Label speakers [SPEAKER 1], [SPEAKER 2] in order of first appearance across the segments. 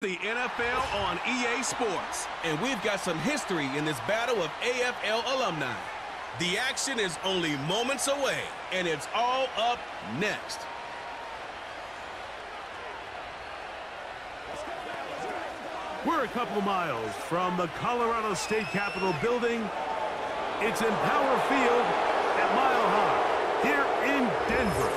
[SPEAKER 1] The NFL on EA Sports, and we've got some history in this battle of AFL alumni. The action is only moments away, and it's all up next.
[SPEAKER 2] We're a couple miles from the Colorado State Capitol building. It's in Power Field at Mile High here in Denver.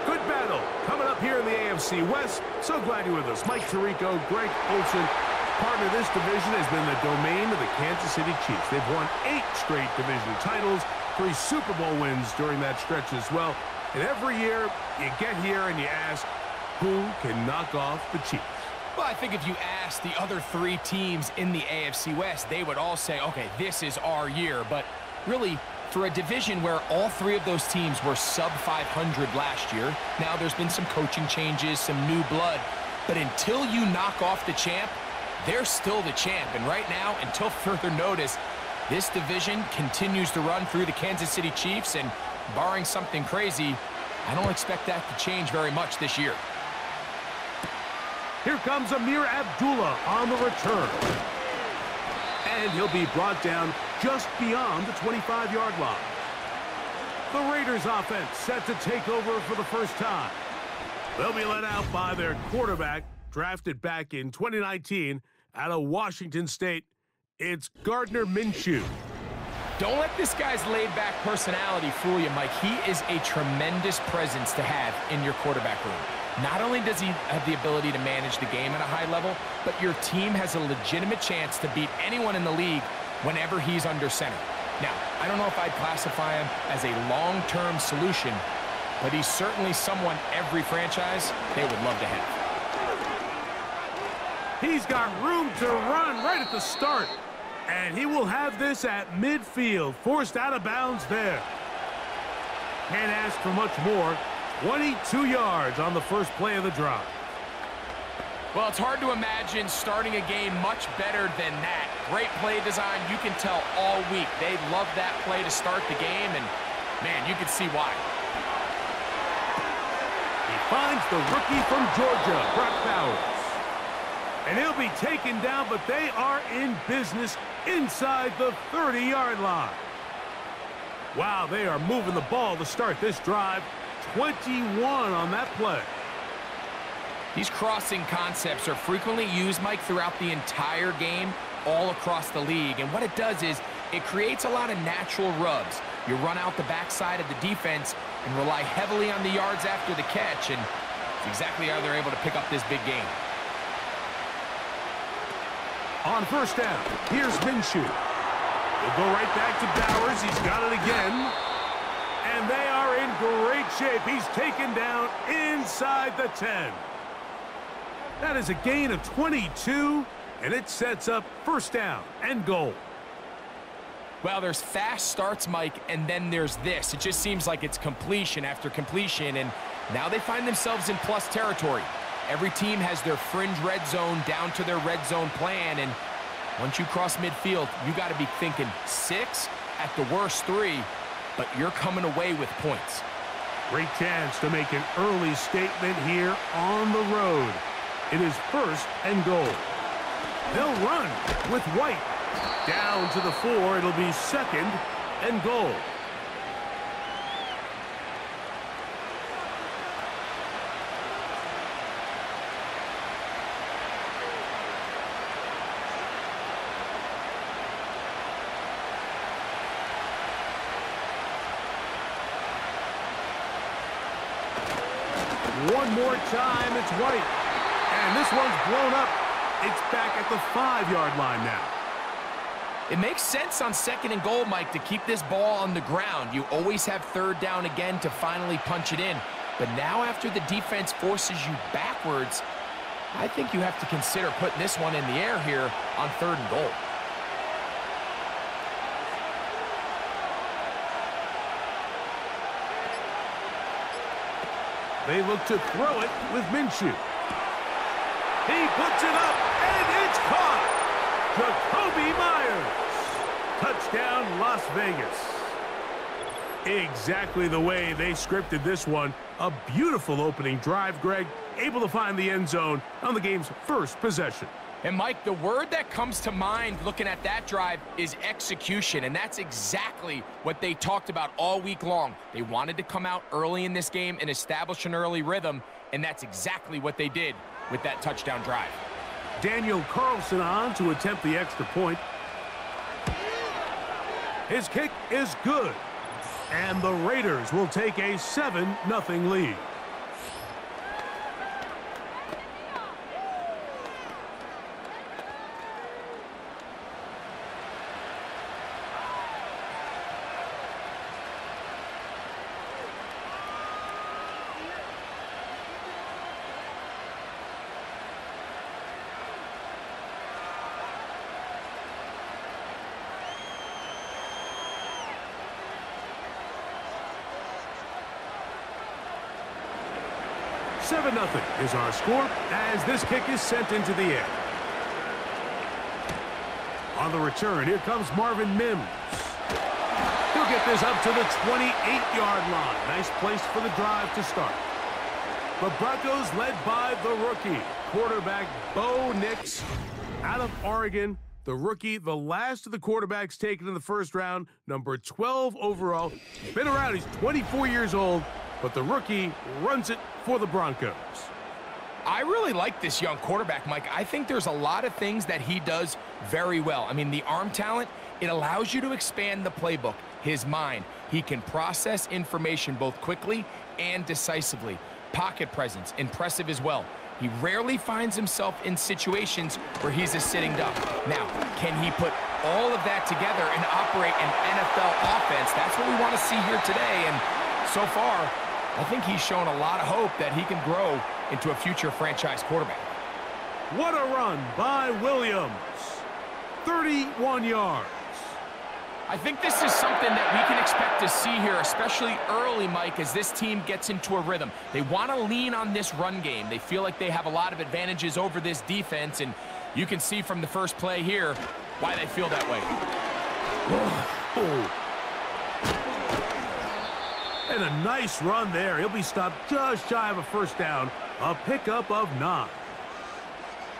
[SPEAKER 2] Good battle coming up here in the AFC West. So glad you're with us. Mike Tirico, Greg Olson. Partner, this division has been the domain of the Kansas City Chiefs. They've won 8 straight division titles, 3 Super Bowl wins during that stretch as well. And every year, you get here and you ask, who can knock off the Chiefs?
[SPEAKER 3] Well, I think if you ask the other 3 teams in the AFC West, they would all say, okay, this is our year. But really, for a division where all 3 of those teams were sub-500 last year, now there's been some coaching changes, some new blood. But until you knock off the champ, they're still the champ. And right now, until further notice, this division continues to run through the Kansas City Chiefs. And barring something crazy, I don't expect that to change very much this year.
[SPEAKER 2] Here comes Amir Abdullah on the return. And he'll be brought down just beyond the 25-yard line. The Raiders offense set to take over for the first time. They'll be led out by their quarterback, drafted back in 2019 out of Washington State. It's Gardner Minshew.
[SPEAKER 3] Don't let this guy's laid-back personality fool you, Mike. He is a tremendous presence to have in your quarterback room. Not only does he have the ability to manage the game at a high level, but your team has a legitimate chance to beat anyone in the league whenever he's under center. Now, I don't know if I'd classify him as a long-term solution, but he's certainly someone every franchise they would love to have.
[SPEAKER 2] He's got room to run right at the start, and he will have this at midfield, forced out of bounds there. Can't ask for much more. 22 yards on the first play of the drive.
[SPEAKER 3] Well, it's hard to imagine starting a game much better than that. Great play design. You can tell all week they love that play to start the game, and, man, you can see why.
[SPEAKER 2] He finds the rookie from Georgia, Brock Bowers. And he'll be taken down, but they are in business inside the 30-yard line. Wow, they are moving the ball to start this drive. 21 on that play.
[SPEAKER 3] These crossing concepts are frequently used, Mike, throughout the entire game, all across the league. And what it does is it creates a lot of natural rubs. You run out the backside of the defense and rely heavily on the yards after the catch, and it's exactly how they're able to pick up this big game.
[SPEAKER 2] On first down, here's Minshew. He'll go right back to Bowers. He's got it again. And they are in great shape. He's taken down inside the 10. That is a gain of 22, and it sets up first down and goal.
[SPEAKER 3] Well, there's fast starts, Mike, and then there's this. It just seems like it's completion after completion, and now they find themselves in plus territory. Every team has their fringe red zone down to their red zone plan, and once you cross midfield, you got to be thinking 6, at the worst 3, but you're coming away with points.
[SPEAKER 2] Great chance to make an early statement here on the road. It is first and goal. They'll run with White. Down to the 4, it'll be second and goal. One more time, it's White. And this one's blown up. It's back at the 5-yard line now.
[SPEAKER 3] It makes sense on second and goal, Mike, to keep this ball on the ground. You always have third down again to finally punch it in. But now after the defense forces you backwards, I think you have to consider putting this one in the air here on third and goal.
[SPEAKER 2] They look to throw it with Minshew. He puts it up, and it's caught. Jacoby Myers. Touchdown, Las Vegas. Exactly the way they scripted this one. A beautiful opening drive, Greg. able to find the end zone on the game's first possession.
[SPEAKER 3] And Mike, the word that comes to mind looking at that drive is execution, and that's exactly what they talked about all week long. They wanted to come out early in this game and establish an early rhythm, and that's exactly what they did with that touchdown drive.
[SPEAKER 2] Daniel Carlson on to attempt the extra point. His kick is good, and the Raiders will take a 7-0 lead. Seven 0 is our score as this kick is sent into the air. On the return, here comes Marvin Mims. He'll get this up to the 28-yard line. Nice place for the drive to start. The Broncos led by the rookie, quarterback Bo Nix out of Oregon. The rookie, the last of the quarterbacks taken in the first round, number 12 overall. Been around, he's 24 years old, but the rookie runs it for the Broncos.
[SPEAKER 3] I really like this young quarterback, Mike. I think there's a lot of things that he does very well. I mean, the arm talent, it allows you to expand the playbook, his mind. He can process information both quickly and decisively. Pocket presence, impressive as well. He rarely finds himself in situations where he's a sitting duck. Now, can he put all of that together and operate an NFL offense? That's what we want to see here today, and so far, I think he's shown a lot of hope that he can grow into a future franchise quarterback.
[SPEAKER 2] What a run by Williams. 31 yards.
[SPEAKER 3] I think this is something that we can expect to see here, especially early, Mike, as this team gets into a rhythm. They want to lean on this run game. They feel like they have a lot of advantages over this defense, and you can see from the first play here why they feel that way.
[SPEAKER 2] Oh. And a nice run there. He'll be stopped just shy of a first down. A pickup of 9.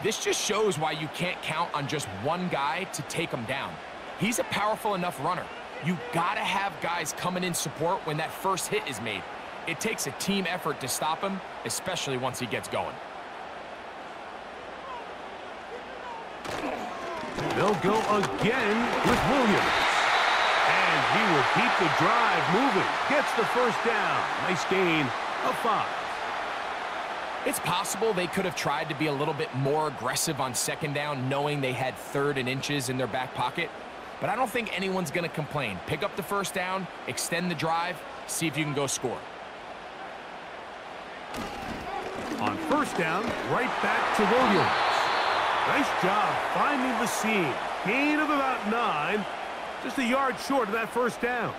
[SPEAKER 3] This just shows why you can't count on just one guy to take him down. He's a powerful enough runner. You gotta have guys coming in support when that first hit is made. It takes a team effort to stop him, especially once he gets going.
[SPEAKER 2] They'll go again with Williams. And he will keep the drive moving. Gets the first down. Nice gain of 5.
[SPEAKER 3] It's possible they could have tried to be a little bit more aggressive on second down, knowing they had 3rd and inches in their back pocket. But I don't think anyone's going to complain. Pick up the first down, extend the drive, see if you can go score.
[SPEAKER 2] On first down, right back to Williams. Nice job finding the seam. Gain of about 9. Just a yard short of that first down.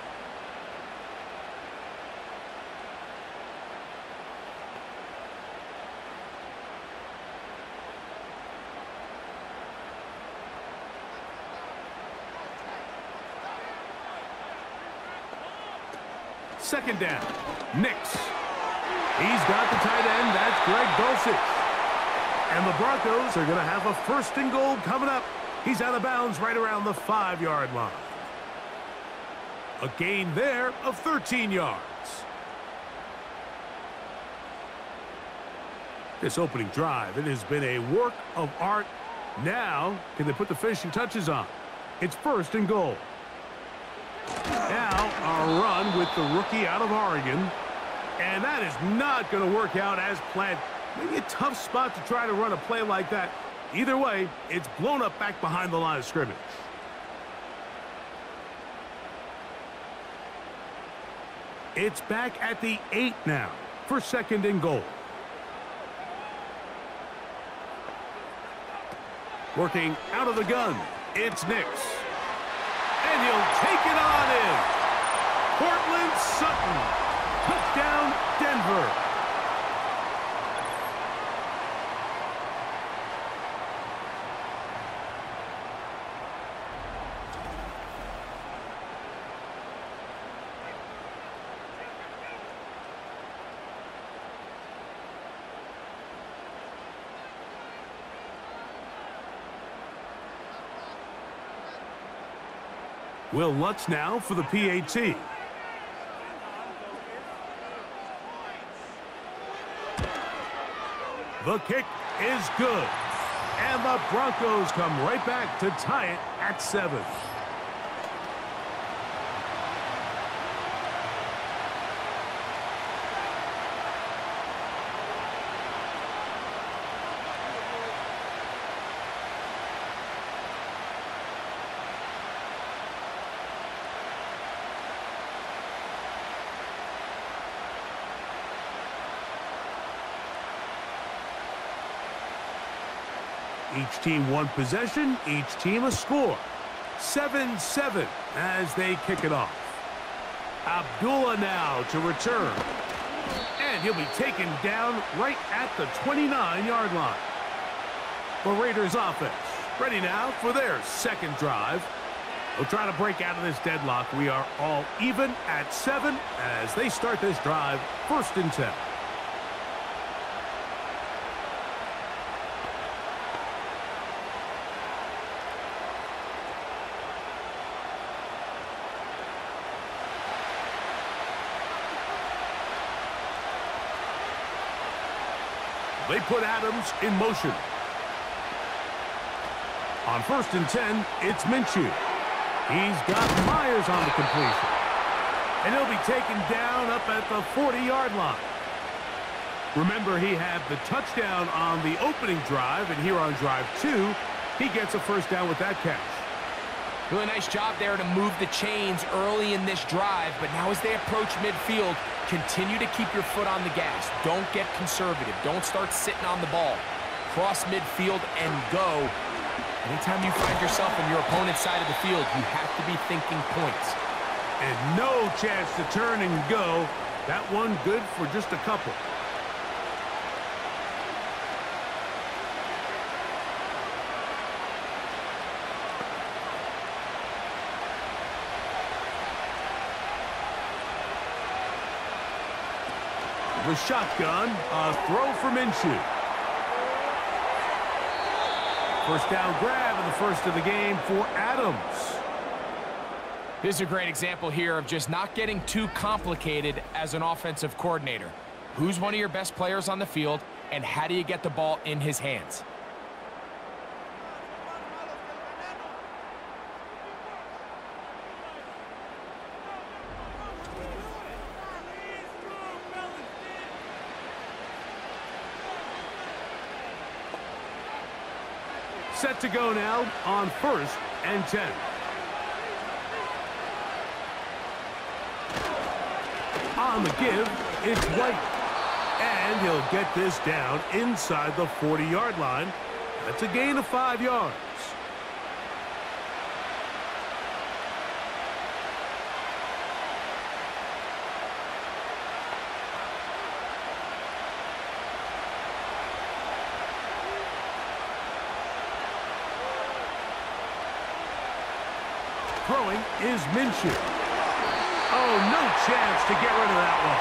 [SPEAKER 2] Second down. Nix. He's got the tight end. That's Greg Dulcich. And the Broncos are going to have a 1st and goal coming up. He's out of bounds right around the 5-yard line. A gain there of 13 yards. This opening drive, it has been a work of art. Now, can they put the finishing touches on? It's 1st and goal. Now, a run with the rookie out of Oregon. And that is not going to work out as planned. Maybe a tough spot to try to run a play like that. Either way, it's blown up back behind the line of scrimmage. It's back at the 8 now for 2nd and goal. Working out of the gun, it's Nix. And he'll take it on in. Cortland Sutton. Touchdown, Denver. Will Lutz now for the PAT. The kick is good. And the Broncos come right back to tie it at 7. Each team one possession, each team a score. 7-7 as they kick it off. Abdullah now to return. And he'll be taken down right at the 29-yard line. The Raiders offense ready now for their second drive. They'll try to break out of this deadlock. We are all even at 7 as they start this drive, 1st and 10. They put Adams in motion. On 1st and 10, it's Minshew. He's got Myers on the completion. And he'll be taken down up at the 40-yard line. Remember, he had the touchdown on the opening drive, and here on drive 2, he gets a first down with that catch.
[SPEAKER 3] Really nice job there to move the chains early in this drive, but now as they approach midfield, continue to keep your foot on the gas. Don't get conservative. Don't start sitting on the ball. Cross midfield and go. Anytime you find yourself on your opponent's side of the field, you have to be thinking points.
[SPEAKER 2] And no chance to turn and go. That one good for just a couple. The shotgun, a throw for Minshew. First down grab in the first of the game for Adams.
[SPEAKER 3] This is a great example here of just not getting too complicated as an offensive coordinator. Who's one of your best players on the field, and how do you get the ball in his hands?
[SPEAKER 2] Set to go now on 1st and 10. On the give, it's White. And he'll get this down inside the 40-yard line. That's a gain of 5 yards. Throwing is Minshew. Oh, no chance to get rid of that one.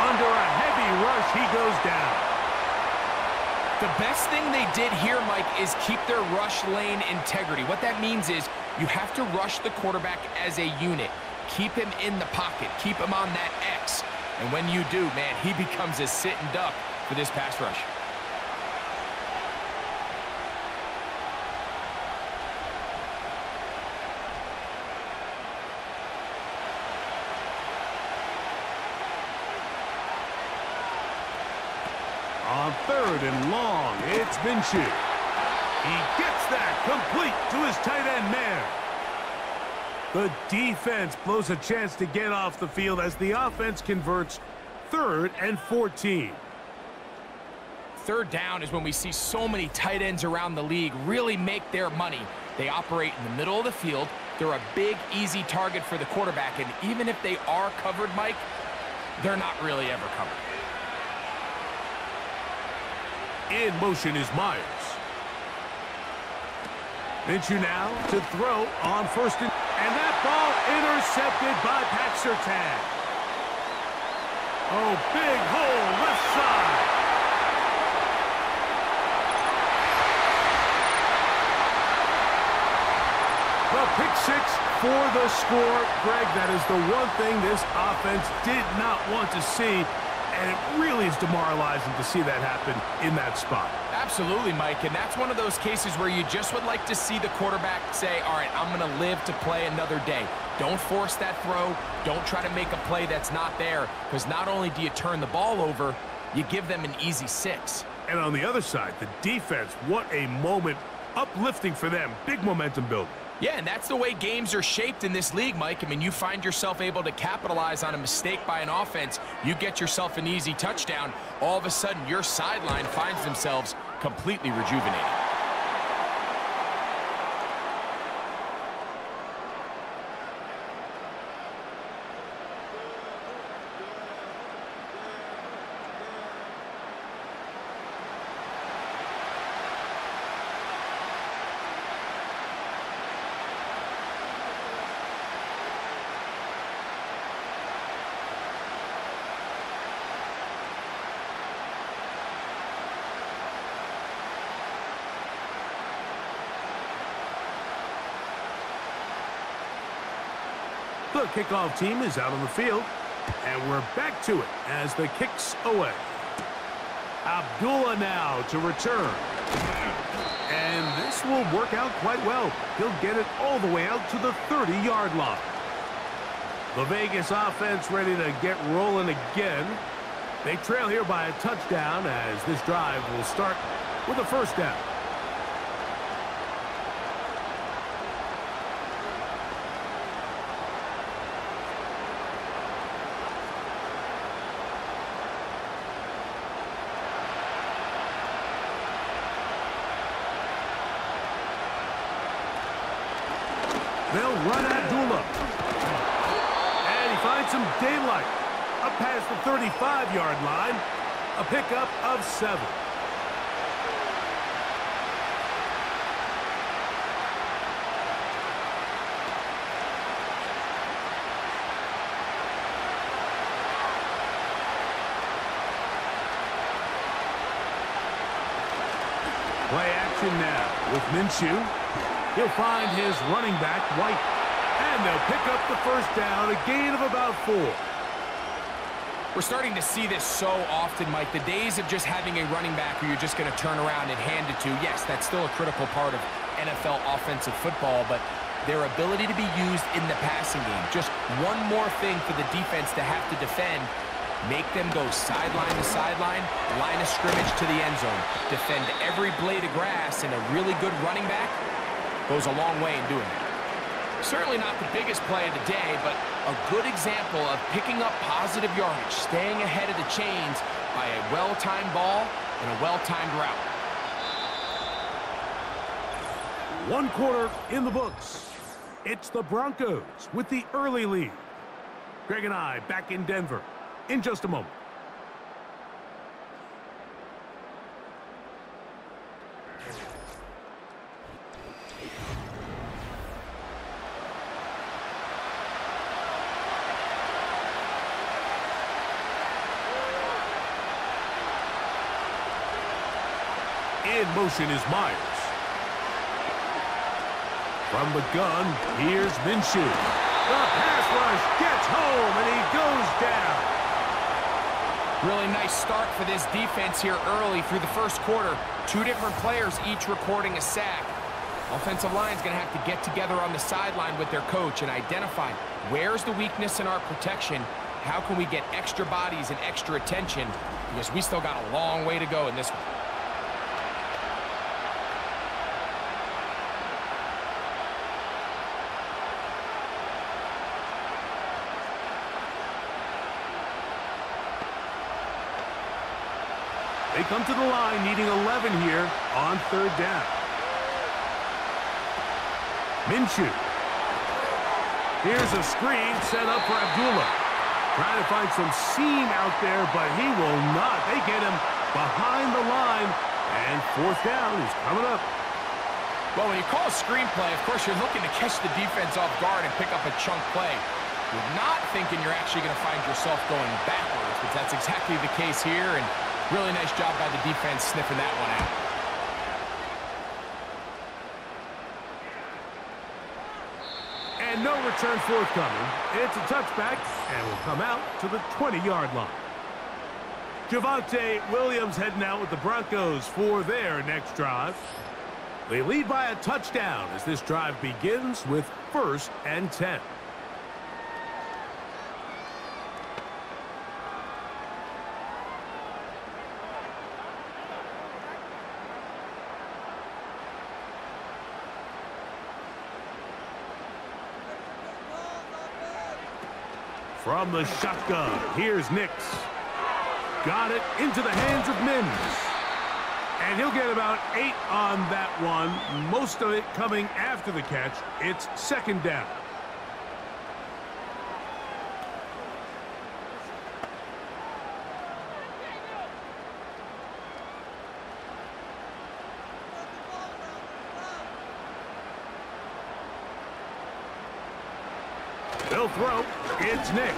[SPEAKER 2] Under a heavy rush, he goes down.
[SPEAKER 3] The best thing they did here, Mike, is keep their rush lane integrity. What that means is you have to rush the quarterback as a unit. Keep him in the pocket. Keep him on that X. And when you do, man, he becomes a sitting duck for this pass rush.
[SPEAKER 2] On 3rd and long, it's Minshew. He gets that complete to his tight end man. The defense blows a chance to get off the field as the offense converts 3rd and 14.
[SPEAKER 3] 3rd down is when we see so many tight ends around the league really make their money. They operate in the middle of the field. They're a big, easy target for the quarterback, and even if they are covered, Mike, they're not really ever covered.
[SPEAKER 2] In motion is Myers. Minshew now to throw on 1st and that ball intercepted by Pat Surtain. Oh, big hole left side. The pick six for the score. Greg, that is the one thing this offense did not want to see, and it really is demoralizing to see that happen in that spot.
[SPEAKER 3] Absolutely, Mike, and that's one of those cases where you just would like to see the quarterback say, all right, I'm going to live to play another day. Don't force that throw. Don't try to make a play that's not there, because not only do you turn the ball over, you give them an easy 6.
[SPEAKER 2] And on the other side, the defense, what a moment. Uplifting for them. Big momentum building.
[SPEAKER 3] Yeah, and that's the way games are shaped in this league, Mike. I mean, you find yourself able to capitalize on a mistake by an offense. You get yourself an easy touchdown. All of a sudden, your sideline finds themselves completely rejuvenated.
[SPEAKER 2] The kickoff team is out on the field, and we're back to it as the kick's away. Abdullah now to return. And this will work out quite well. He'll get it all the way out to the 30-yard line. The Vegas offense ready to get rolling again. They trail here by a touchdown as this drive will start with a first down. They'll run Abdullah. And he finds some daylight. Up past the 35-yard line. A pickup of 7. Play action now with Minshew. He'll find his running back, White. And they'll pick up the first down, a gain of about 4.
[SPEAKER 3] We're starting to see this so often, Mike. The days of just having a running back who you're just going to turn around and hand it to, yes, that's still a critical part of NFL offensive football, but their ability to be used in the passing game. Just one more thing for the defense to have to defend. Make them go sideline to sideline, line of scrimmage to the end zone. Defend every blade of grass, and a really good running back goes a long way in doing that. Certainly not the biggest play of the day, but a good example of picking up positive yardage, staying ahead of the chains by a well-timed ball and a well-timed route.
[SPEAKER 2] 1 quarter in the books. It's the Broncos with the early lead. Greg and I back in Denver in just a moment. In motion is Myers. From the gun, here's Minshew. The pass rush gets home, and he goes down.
[SPEAKER 3] Really nice start for this defense here early through the first quarter. 2 different players each recording a sack. Offensive line's going to have to get together on the sideline with their coach and identify where's the weakness in our protection. How can we get extra bodies and extra attention? Because we still got a long way to go in this one.
[SPEAKER 2] They come to the line needing 11 here on 3rd down. Minshew. Here's a screen set up for Abdullah. Trying to find some seam out there, but he will not. They get him behind the line, and 4th down is coming up.
[SPEAKER 3] Well, when you call a screen play, of course, you're looking to catch the defense off guard and pick up a chunk play. You're not thinking you're actually going to find yourself going backwards, but that's exactly the case here, and really nice job by the defense sniffing that one out.
[SPEAKER 2] And no return forthcoming. It's a touchback and will come out to the 20-yard line. Javonte Williams heading out with the Broncos for their next drive. They lead by a touchdown as this drive begins with 1st and 10. From the shotgun, here's Nix. Got it into the hands of Mims. And he'll get about 8 on that one, most of it coming after the catch. It's 2nd down. They'll throw. It's Nix.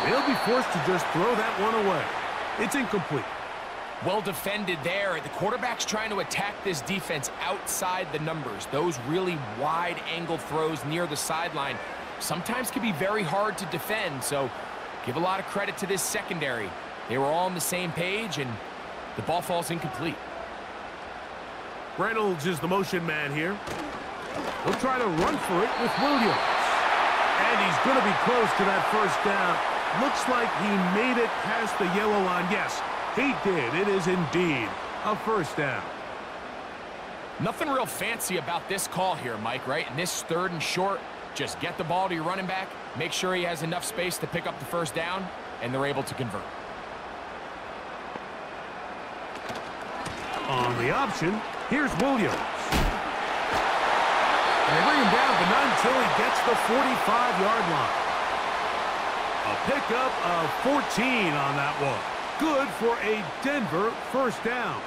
[SPEAKER 2] They'll be forced to just throw that one away. It's incomplete.
[SPEAKER 3] Well defended there. The quarterback's trying to attack this defense outside the numbers. Those really wide angle throws near the sideline sometimes can be very hard to defend, so give a lot of credit to this secondary. They were all on the same page, and the ball falls incomplete.
[SPEAKER 2] Reynolds is the motion man here. He'll try to run for it with Williams. And he's going to be close to that 1st down. Looks like he made it past the yellow line. Yes, he did. It is indeed a 1st down.
[SPEAKER 3] Nothing real fancy about this call here, Mike, right? In this 3rd and short, just get the ball to your running back, make sure he has enough space to pick up the 1st down, and they're able to convert.
[SPEAKER 2] On the option, here's Williams. And they bring him down, but not until he gets the 45-yard line. A pickup of 14 on that one. Good for a Denver 1st down.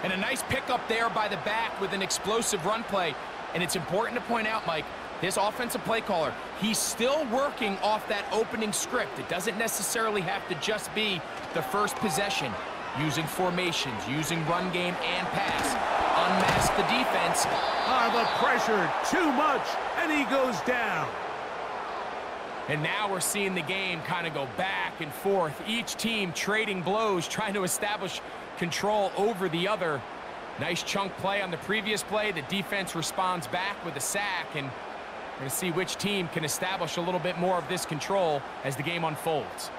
[SPEAKER 3] And a nice pickup there by the back with an explosive run play. And it's important to point out, Mike, this offensive play caller, he's still working off that opening script. It doesn't necessarily have to just be the first possession. Using formations, using run game and pass. Unmask the defense.
[SPEAKER 2] The pressure, too much, and he goes down.
[SPEAKER 3] And now we're seeing the game kind of go back and forth. Each team trading blows, trying to establish control over the other. Nice chunk play on the previous play. The defense responds back with a sack, and we're going to see which team can establish a little bit more of this control as the game unfolds.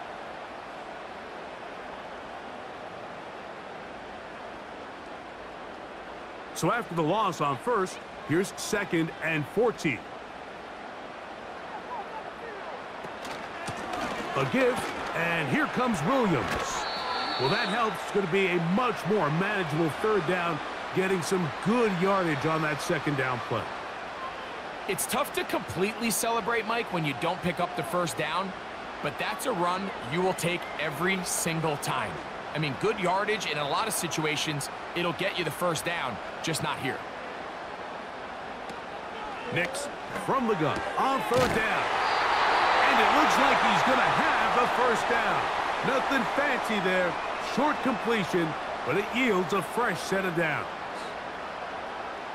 [SPEAKER 2] So after the loss on 1st, here's 2nd and 14. A give, and here comes Williams. Well, that helps. It's going to be a much more manageable 3rd down, getting some good yardage on that 2nd down play.
[SPEAKER 3] It's tough to completely celebrate, Mike, when you don't pick up the 1st down, but that's a run you will take every single time. I mean, good yardage, and in a lot of situations, it'll get you the 1st down, just not here.
[SPEAKER 2] Nix from the gun on 3rd down. And it looks like he's going to have the 1st down. Nothing fancy there. Short completion, but it yields a fresh set of downs.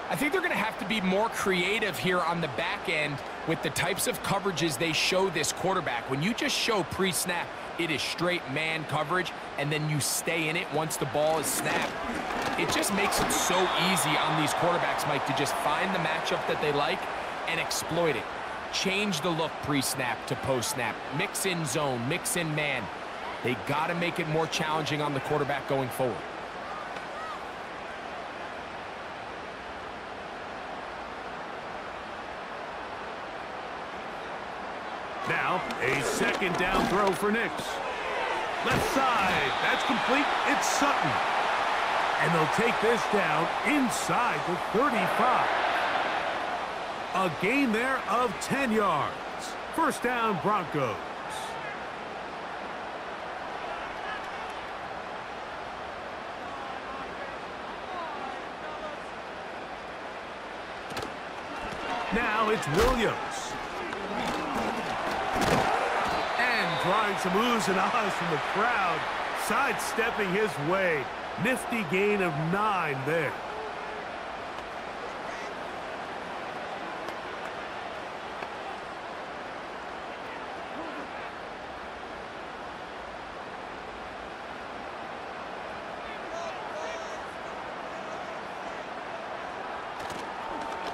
[SPEAKER 3] I think they're going to have to be more creative here on the back end with the types of coverages they show this quarterback. When you just show pre-snap, it is straight man coverage, and then you stay in it once the ball is snapped. It just makes it so easy on these quarterbacks, Mike, to just find the matchup that they like and exploit it. Change the look pre-snap to post-snap. Mix in zone, mix in man. They got to make it more challenging on the quarterback going forward.
[SPEAKER 2] Now, a 2nd down throw for Nix. Left side, that's complete. It's Sutton. And they'll take this down inside the 35. A gain there of 10 yards. 1st down, Broncos. Now it's Williams. And drawing some oohs and ahs from the crowd. Sidestepping his way. Nifty gain of 9 there.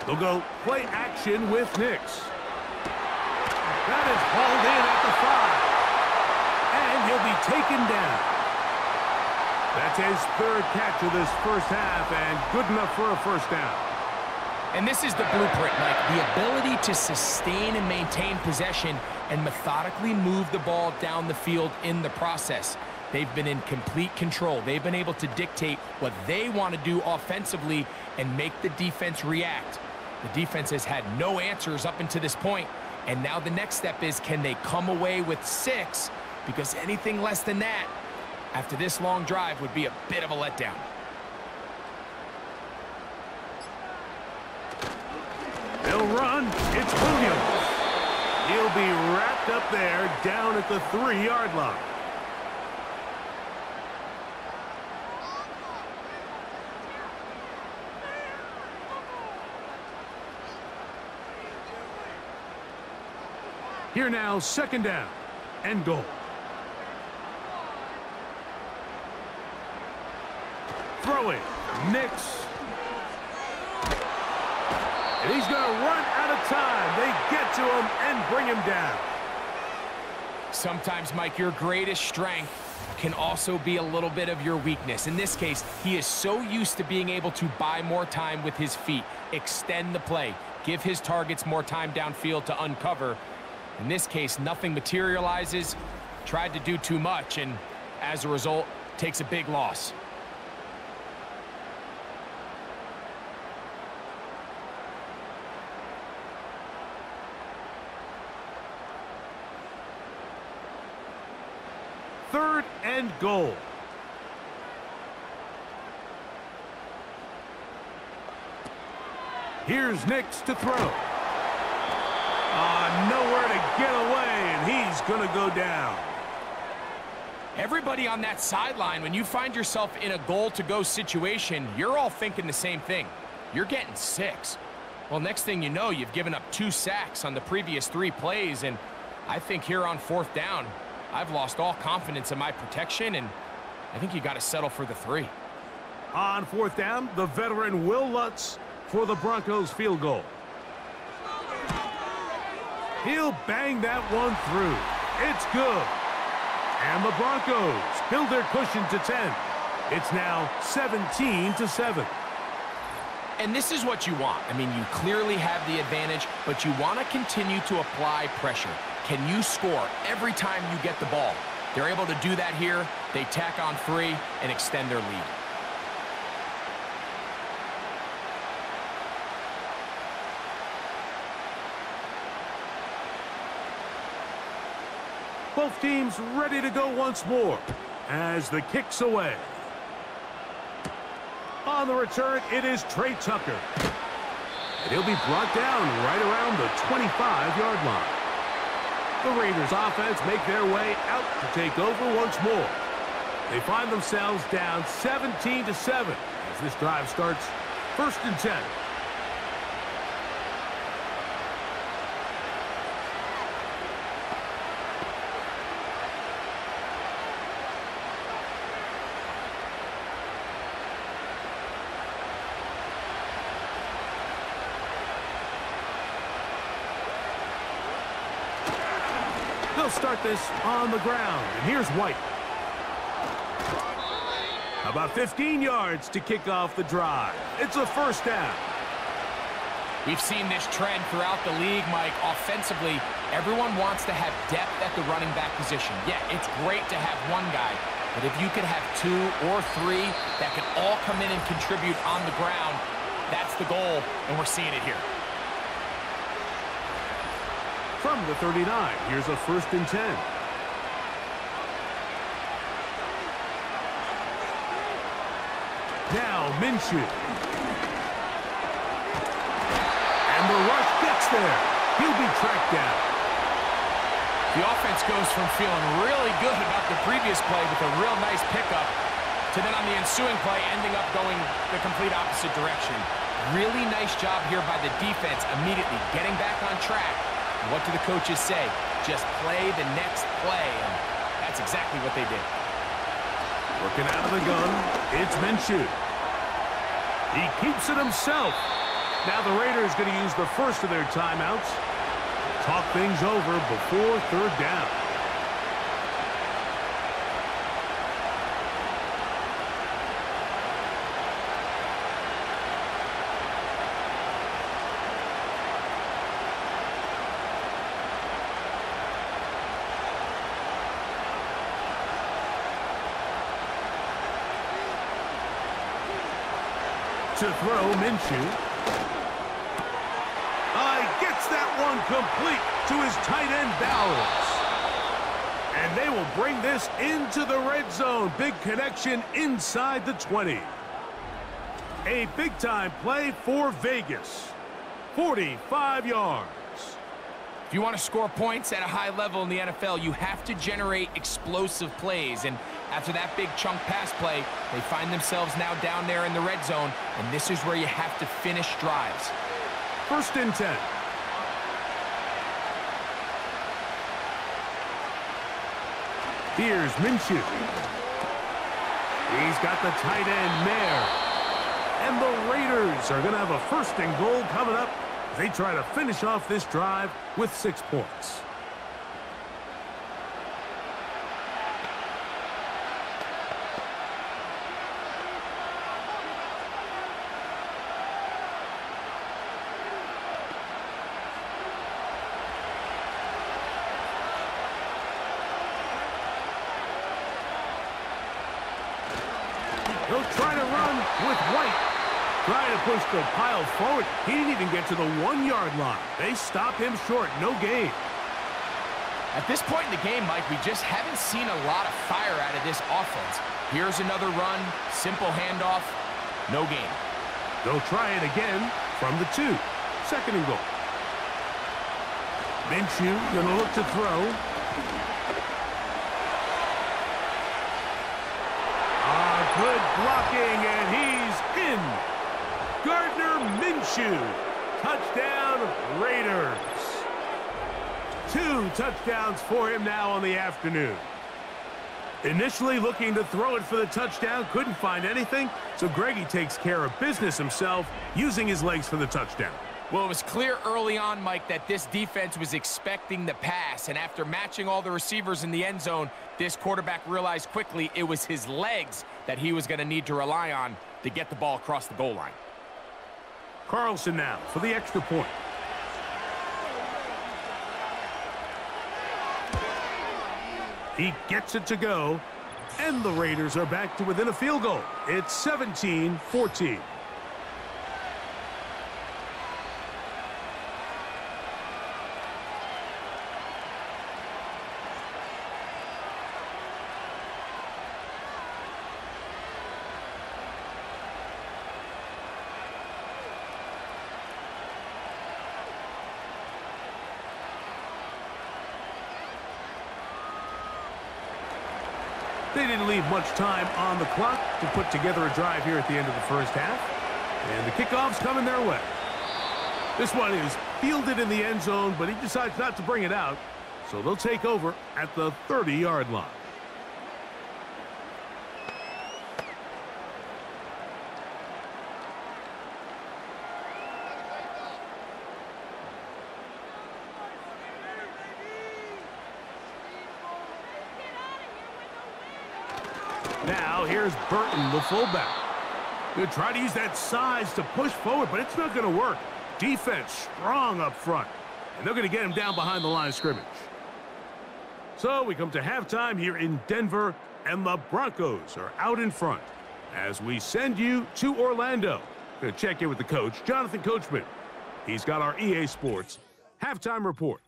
[SPEAKER 2] They'll go play action with Nix. That is hauled in at the 5. And he'll be taken down. That's his third catch of this first half, and good enough for a first down.
[SPEAKER 3] And this is the blueprint, Mike. The ability to sustain and maintain possession and methodically move the ball down the field in the process. They've been in complete control. They've been able to dictate what they want to do offensively and make the defense react. The defense has had no answers up until this point, and now the next step is, can they come away with 6? Because anything less than that, after this long drive, would be a bit of a letdown.
[SPEAKER 2] They'll run. It's Williams. He'll be wrapped up there down at the 3-yard line. Here now, second down and goal. Throwing, Nix. And he's going to run out of time. They get to him and bring him down.
[SPEAKER 3] Sometimes, Mike, your greatest strength can also be a little bit of your weakness. In this case, he is so used to being able to buy more time with his feet, extend the play, give his targets more time downfield to uncover. In this case, nothing materializes, tried to do too much, and as a result, takes a big loss.
[SPEAKER 2] Third and goal. Here's Nix to throw. Nowhere to get away, and he's going to go down.
[SPEAKER 3] Everybody on that sideline, when you find yourself in a goal-to-go situation, you're all thinking the same thing. You're getting 6. Well, next thing you know, you've given up 2 sacks on the previous 3 plays, and I think here on 4th down, I've lost all confidence in my protection, and I think you got to settle for the 3.
[SPEAKER 2] On 4th down, the veteran Will Lutz for the Broncos field goal. He'll bang that one through. It's good. And the Broncos build their cushion to 10. It's now 17-7.
[SPEAKER 3] And this is what you want. I mean, you clearly have the advantage, but you want to continue to apply pressure. Can you score every time you get the ball? They're able to do that here. They tack on 3 and extend their lead.
[SPEAKER 2] Both teams ready to go once more as the kick's away. On the return, it is Trey Tucker. And he'll be brought down right around the 25-yard line. The Raiders offense make their way out to take over once more. They find themselves down 17-7 as this drive starts 1st and 10. They'll start this on the ground, and here's White. About 15 yards to kick off the drive. It's a 1st down.
[SPEAKER 3] We've seen this trend throughout the league, Mike. Offensively, everyone wants to have depth at the running back position. Yeah, it's great to have one guy, but if you could have 2 or 3 that can all come in and contribute on the ground, that's the goal, and we're seeing it here.
[SPEAKER 2] From the 39, here's a 1st and 10. Now Minshew. And the rush gets there. He'll be tracked down.
[SPEAKER 3] The offense goes from feeling really good about the previous play with a real nice pickup to then on the ensuing play ending up going the complete opposite direction. Really nice job here by the defense immediately getting back on track. And what do the coaches say? Just play the next play, and that's exactly what they did.
[SPEAKER 2] Working out of the gun, it's Minshew. He keeps it himself, Now the Raiders going to use the first of their timeouts. Talk things over before third down. To throw, Minshew. Gets that one complete to his tight end, Bowers. And they will bring this into the red zone. Big connection inside the 20. A big-time play for Vegas. 45 yards.
[SPEAKER 3] If you want to score points at a high level in the NFL, you have to generate explosive plays. And after that big chunk pass play, they find themselves now down there in the red zone. And this is where you have to finish drives.
[SPEAKER 2] 1st and 10. Here's Minshew. He's got the tight end there. And the Raiders are going to have a 1st and goal coming up. They try to finish off this drive with 6 points. He'll try to run with White. Trying to push the pile forward. He didn't even get to the 1-yard line. They stop him short. No gain.
[SPEAKER 3] At this point in the game, Mike, we just haven't seen a lot of fire out of this offense. Here's another run. Simple handoff. No gain.
[SPEAKER 2] They'll try it again from the 2. 2nd and goal. Minshew going to look to throw. Good blocking, and he's in. Gardner Minshew. Touchdown, Raiders. 2 touchdowns for him now on the afternoon. Initially looking to throw it for the touchdown, couldn't find anything, so Greggy takes care of business himself, using his legs for the touchdown.
[SPEAKER 3] Well, it was clear early on, Mike, that this defense was expecting the pass, and after matching all the receivers in the end zone, this quarterback realized quickly it was his legs that he was going to need to rely on to get the ball across the goal line.
[SPEAKER 2] Carlson now for the extra point. He gets it to go, and the Raiders are back to within a field goal. It's 17-14. They didn't leave much time on the clock to put together a drive here at the end of the first half. And the kickoff's coming their way. This one is fielded in the end zone, but he decides not to bring it out. So they'll take over at the 30-yard line. Now, here's Burton, the fullback. He'll try to use that size to push forward, but it's not going to work. Defense strong up front, and they're going to get him down behind the line of scrimmage. So we come to halftime here in Denver, and the Broncos are out in front as we send you to Orlando. Going to check in with the coach, Jonathan Coachman. He's got our EA Sports halftime report.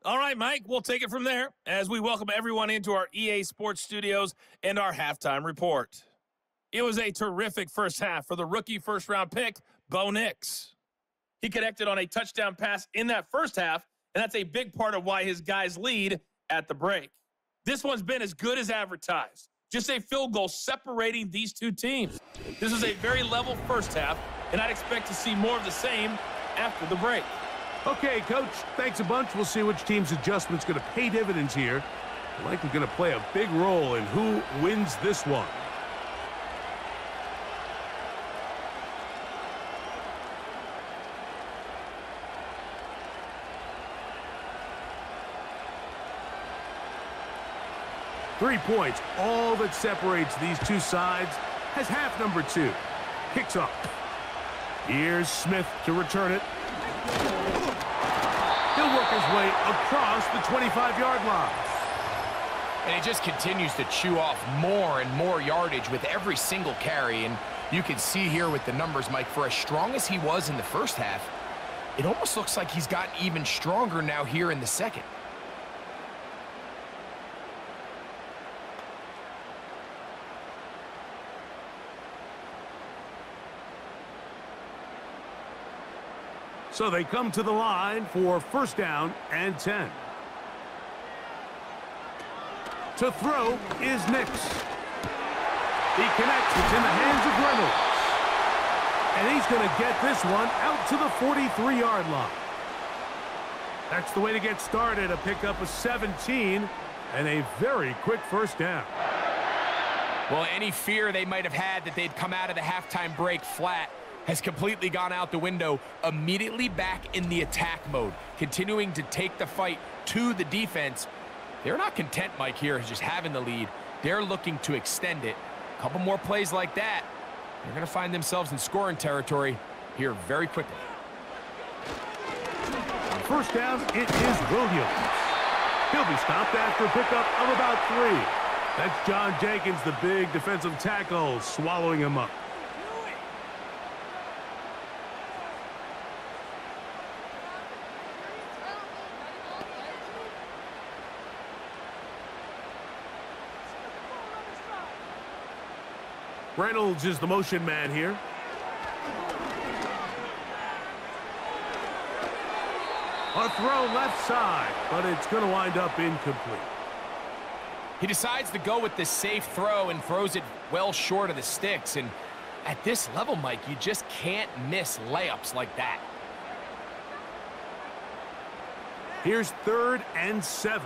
[SPEAKER 4] All right, Mike, we'll take it from there as we welcome everyone into our EA Sports studios and our halftime report. It was a terrific first half for the rookie first-round pick, Bo Nix. He connected on a touchdown pass in that first half, and that's a big part of why his guys lead at the break. This one's been as good as advertised. Just a field goal separating these two teams. This was a very level first half, and I'd expect to see more of the same after the break.
[SPEAKER 2] Okay, Coach, thanks a bunch. We'll see which team's adjustment's going to pay dividends here. Likely going to play a big role in who wins this one. 3 points, all that separates these two sides, has half number 2. Kicks off. Here's Smith to return it. He'll work his way across the 25-yard line.
[SPEAKER 3] And he just continues to chew off more and more yardage with every single carry. And you can see here with the numbers, Mike, for as strong as he was in the first half, it almost looks like he's gotten even stronger now here in the second.
[SPEAKER 2] So they come to the line for first down and 10. To throw is Nix. He connects. It's in the hands of Reynolds. And he's going to get this one out to the 43-yard line. That's the way to get started. A pickup of 17 and a very quick first down.
[SPEAKER 3] Well, any fear they might have had that they'd come out of the halftime break flat has completely gone out the window. Immediately back in the attack mode, continuing to take the fight to the defense. They're not content, Mike, here, just having the lead. They're looking to extend it. A couple more plays like that, they're going to find themselves in scoring territory here very quickly.
[SPEAKER 2] On first down, it is Williams. He'll be stopped after a pickup of about 3. That's John Jenkins, the big defensive tackle, swallowing him up. Reynolds is the motion man here. A throw left side, but it's going to wind up incomplete.
[SPEAKER 3] He decides to go with the safe throw and throws it well short of the sticks. And at this level, Mike, you just can't miss layups like that.
[SPEAKER 2] Here's 3rd and 7.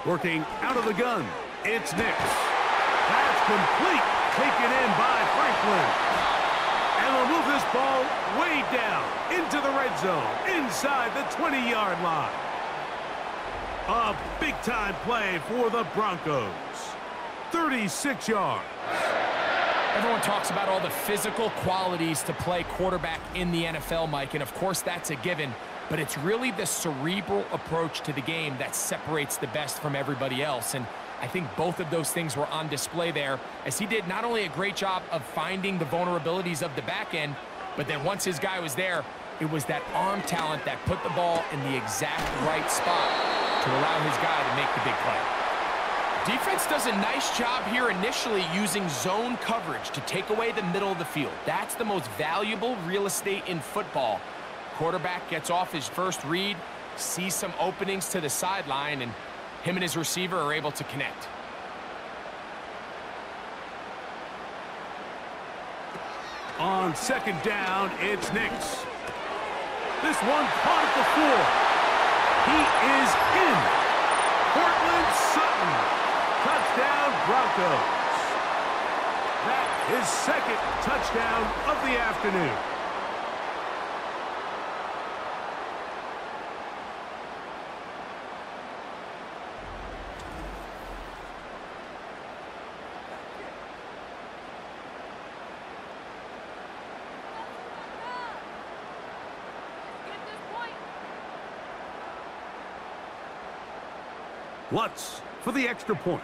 [SPEAKER 2] Working out of the gun, it's Nix. That's complete, taken in by Franklin. And they'll move this ball way down into the red zone, inside the 20-yard line. A big-time play for the Broncos. 36 yards.
[SPEAKER 3] Everyone talks about all the physical qualities to play quarterback in the NFL, Mike, and of course that's a given. But it's really the cerebral approach to the game that separates the best from everybody else. And I think both of those things were on display there, as he did not only a great job of finding the vulnerabilities of the back end, but then once his guy was there, it was that arm talent that put the ball in the exact right spot to allow his guy to make the big play. Defense does a nice job here initially using zone coverage to take away the middle of the field. That's the most valuable real estate in football. Quarterback gets off his first read, sees some openings to the sideline, and him and his receiver are able to connect.
[SPEAKER 2] On second down, it's Nix. This one caught at the 4. He is in. Cortland Sutton. Touchdown, Broncos. That is 2nd touchdown of the afternoon. Lutz for the extra point.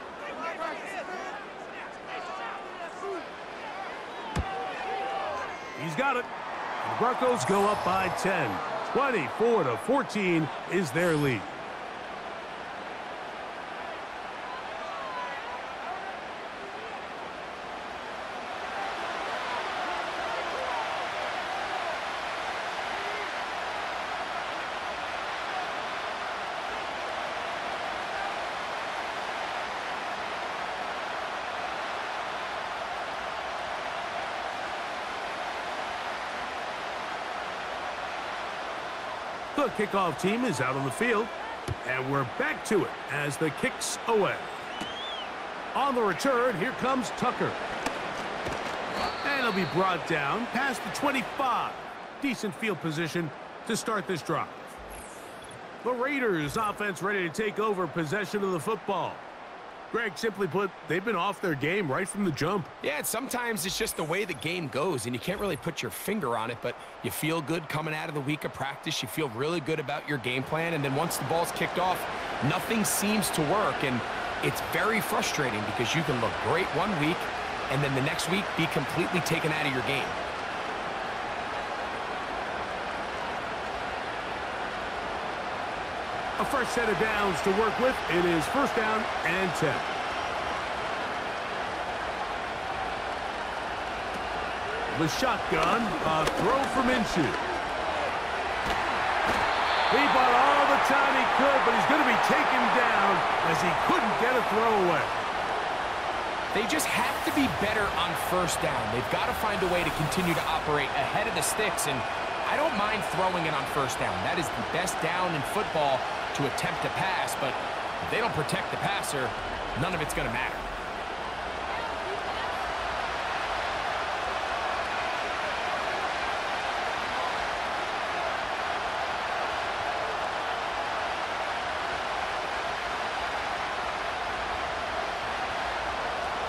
[SPEAKER 2] He's got it. The Broncos go up by 10. 24-14 is their lead. The kickoff team is out on the field, and we're back to it as the kick's away. On the return, here comes Tucker. And he'll be brought down past the 25. Decent field position to start this drive. The Raiders offense ready to take over possession of the football. Greg, simply put, they've been off their game right from the jump.
[SPEAKER 3] Yeah, and sometimes it's just the way the game goes, and you can't really put your finger on it, but you feel good coming out of the week of practice. You feel really good about your game plan, and then once the ball's kicked off, nothing seems to work, and it's very frustrating because you can look great one week, and then the next week be completely taken out of your game.
[SPEAKER 2] A fresh set of downs to work with. It is first down and 10. The shotgun, a throw from Minshew. He bought all the time he could, but he's going to be taken down as he couldn't get a throw away.
[SPEAKER 3] They just have to be better on first down. They've got to find a way to continue to operate ahead of the sticks, and I don't mind throwing it on first down. That is the best down in football to attempt to pass, but if they don't protect the passer, none of it's going to matter.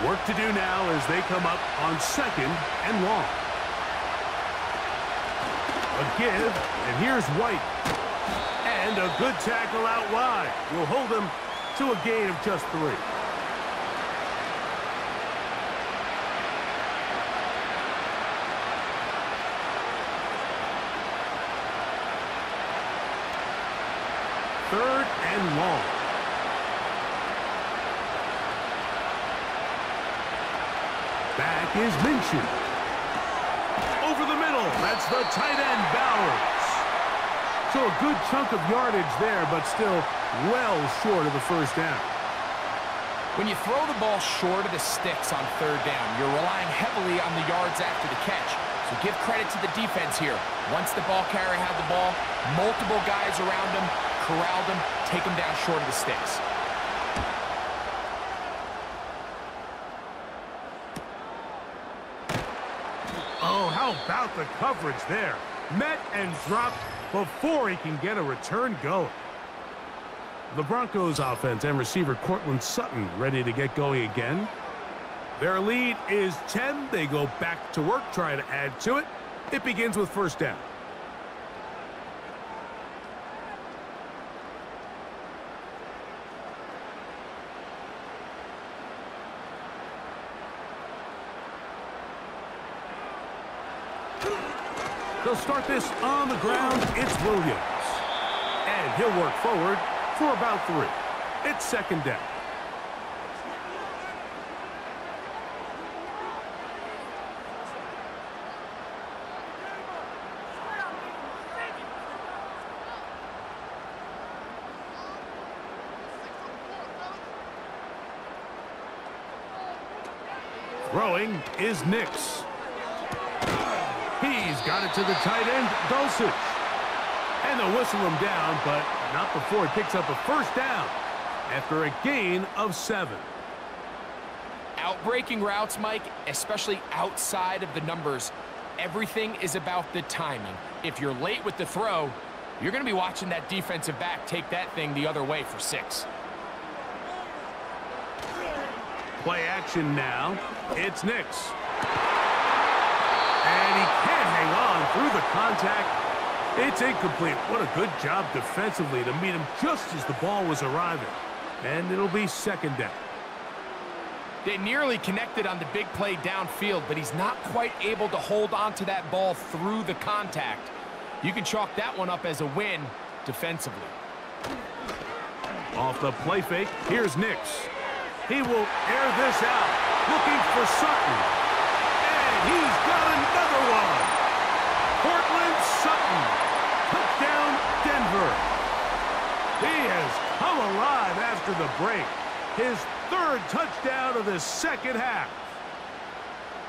[SPEAKER 2] Work to do now as they come up on second and long. A give, and here's White. And a good tackle out wide. Will hold him to a gain of just 3. Third and long. Back is Minshew. Over the middle. That's the tight end, Bowers. So a good chunk of yardage there, but still well short of the first down.
[SPEAKER 3] When you throw the ball short of the sticks on third down, you're relying heavily on the yards after the catch. So give credit to the defense here. Once the ball carrier had the ball, multiple guys around him, corralled him, take him down short of the sticks.
[SPEAKER 2] Oh, how about the coverage there? Met and dropped before he can get a return going. The Broncos offense and receiver Cortland Sutton ready to get going again. Their lead is 10. They go back to work, try to add to it. It begins with first down. They'll start this on the ground. It's Williams. And he'll work forward for about 3. It's second down. Throwing is Nix. He's got it to the tight end, Dulcich. And they'll whistle him down, but not before he picks up a first down after a gain of 7.
[SPEAKER 3] Outbreaking routes, Mike, especially outside of the numbers, everything is about the timing. If you're late with the throw, you're going to be watching that defensive back take that thing the other way for 6.
[SPEAKER 2] Play action now. It's Nix. And he can't hang on through the contact. It's incomplete. What a good job defensively to meet him just as the ball was arriving. And it'll be second down.
[SPEAKER 3] They nearly connected on the big play downfield, but he's not quite able to hold on to that ball through the contact. You can chalk that one up as a win defensively.
[SPEAKER 2] Off the play fake, here's Nix. He will air this out, looking for Sutton. And he's got another one. Cortland Sutton. Touchdown, Denver. He has come alive after the break. His 3rd touchdown of the second half.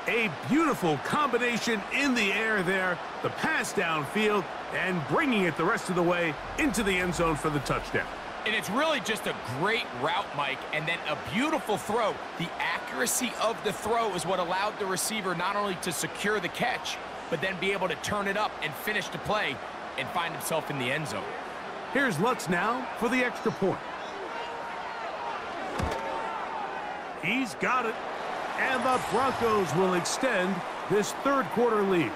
[SPEAKER 2] A beautiful combination in the air there. The pass downfield and bringing it the rest of the way into the end zone for the touchdown.
[SPEAKER 3] And it's really just a great route, Mike, and then a beautiful throw. The accuracy of the throw is what allowed the receiver not only to secure the catch, but then be able to turn it up and finish the play and find himself in the end zone.
[SPEAKER 2] Here's Lutz now for the extra point. He's got it. And the Broncos will extend this third quarter lead.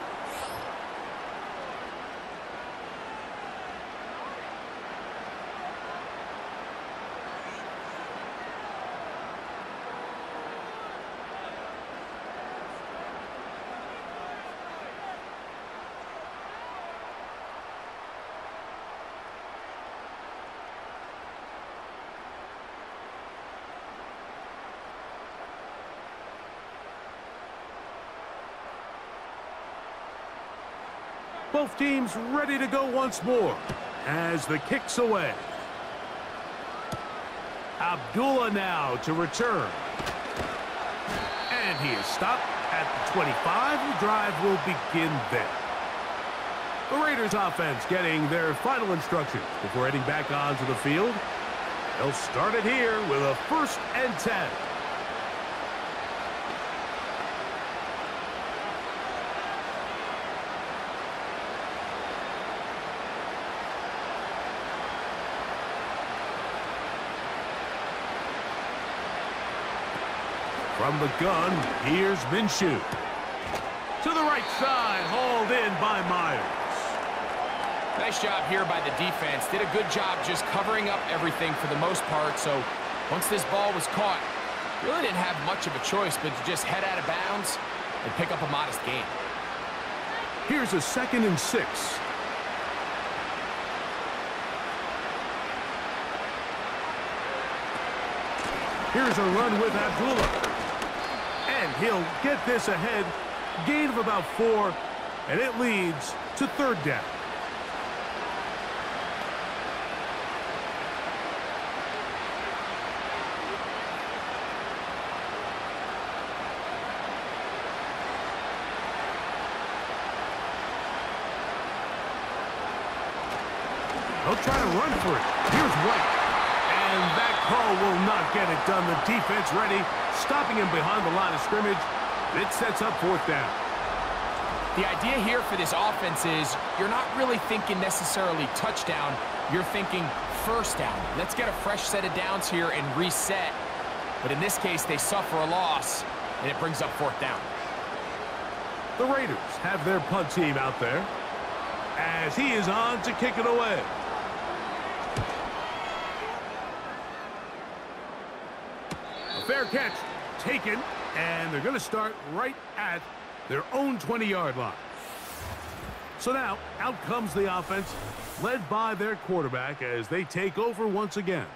[SPEAKER 2] Both teams ready to go once more as the kick's away. Abdullah now to return. And he is stopped at the 25. The drive will begin there. The Raiders offense getting their final instructions before heading back onto the field. They'll start it here with a 1st and 10. From the gun, here's Minshew. To the right side, hauled in by Myers.
[SPEAKER 3] Nice job here by the defense. Did a good job just covering up everything for the most part. So once this ball was caught, really didn't have much of a choice but to just head out of bounds and pick up a modest gain.
[SPEAKER 2] Here's a 2nd and 6. Here's a run with Abdullah. And he'll get this ahead. Gain of about 4. And it leads to 3rd down. They'll try to run for it. Here's White. And that call will not get it done. The defense ready, stopping him behind the line of scrimmage. It sets up 4th down.
[SPEAKER 3] The idea here for this offense is you're not really thinking necessarily touchdown. You're thinking 1st down. Let's get a fresh set of downs here and reset. But in this case, they suffer a loss, and it brings up 4th down.
[SPEAKER 2] The Raiders have their punt team out there as he is on to kick it away. Fair catch taken, and they're going to start right at their own 20-yard line. So now, out comes the offense, led by their quarterback as they take over once again.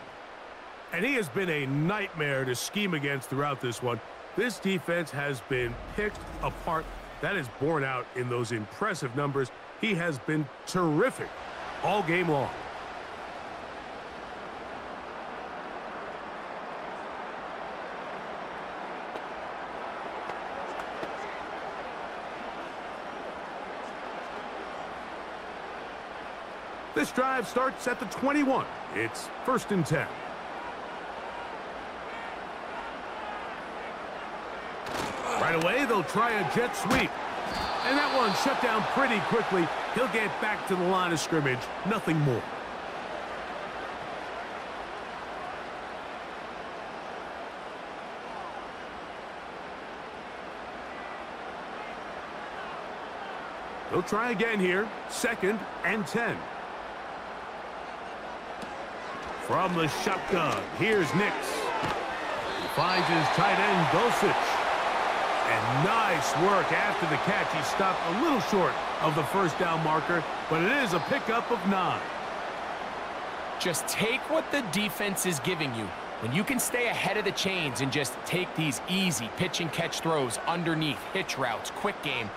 [SPEAKER 2] And he has been a nightmare to scheme against throughout this one. This defense has been picked apart. That is borne out in those impressive numbers. He has been terrific all game long. This drive starts at the 21. It's 1st and 10. Right away, they'll try a jet sweep. And that one shut down pretty quickly. He'll get back to the line of scrimmage. Nothing more. They'll try again here. 2nd and 10. From the shotgun, here's Nix. He finds his tight end, Dulcich. And nice work after the catch. He stopped a little short of the 1st down marker, but it is a pickup of 9.
[SPEAKER 3] Just take what the defense is giving you. When you can stay ahead of the chains and just take these easy pitch and catch throws underneath, hitch routes, quick game,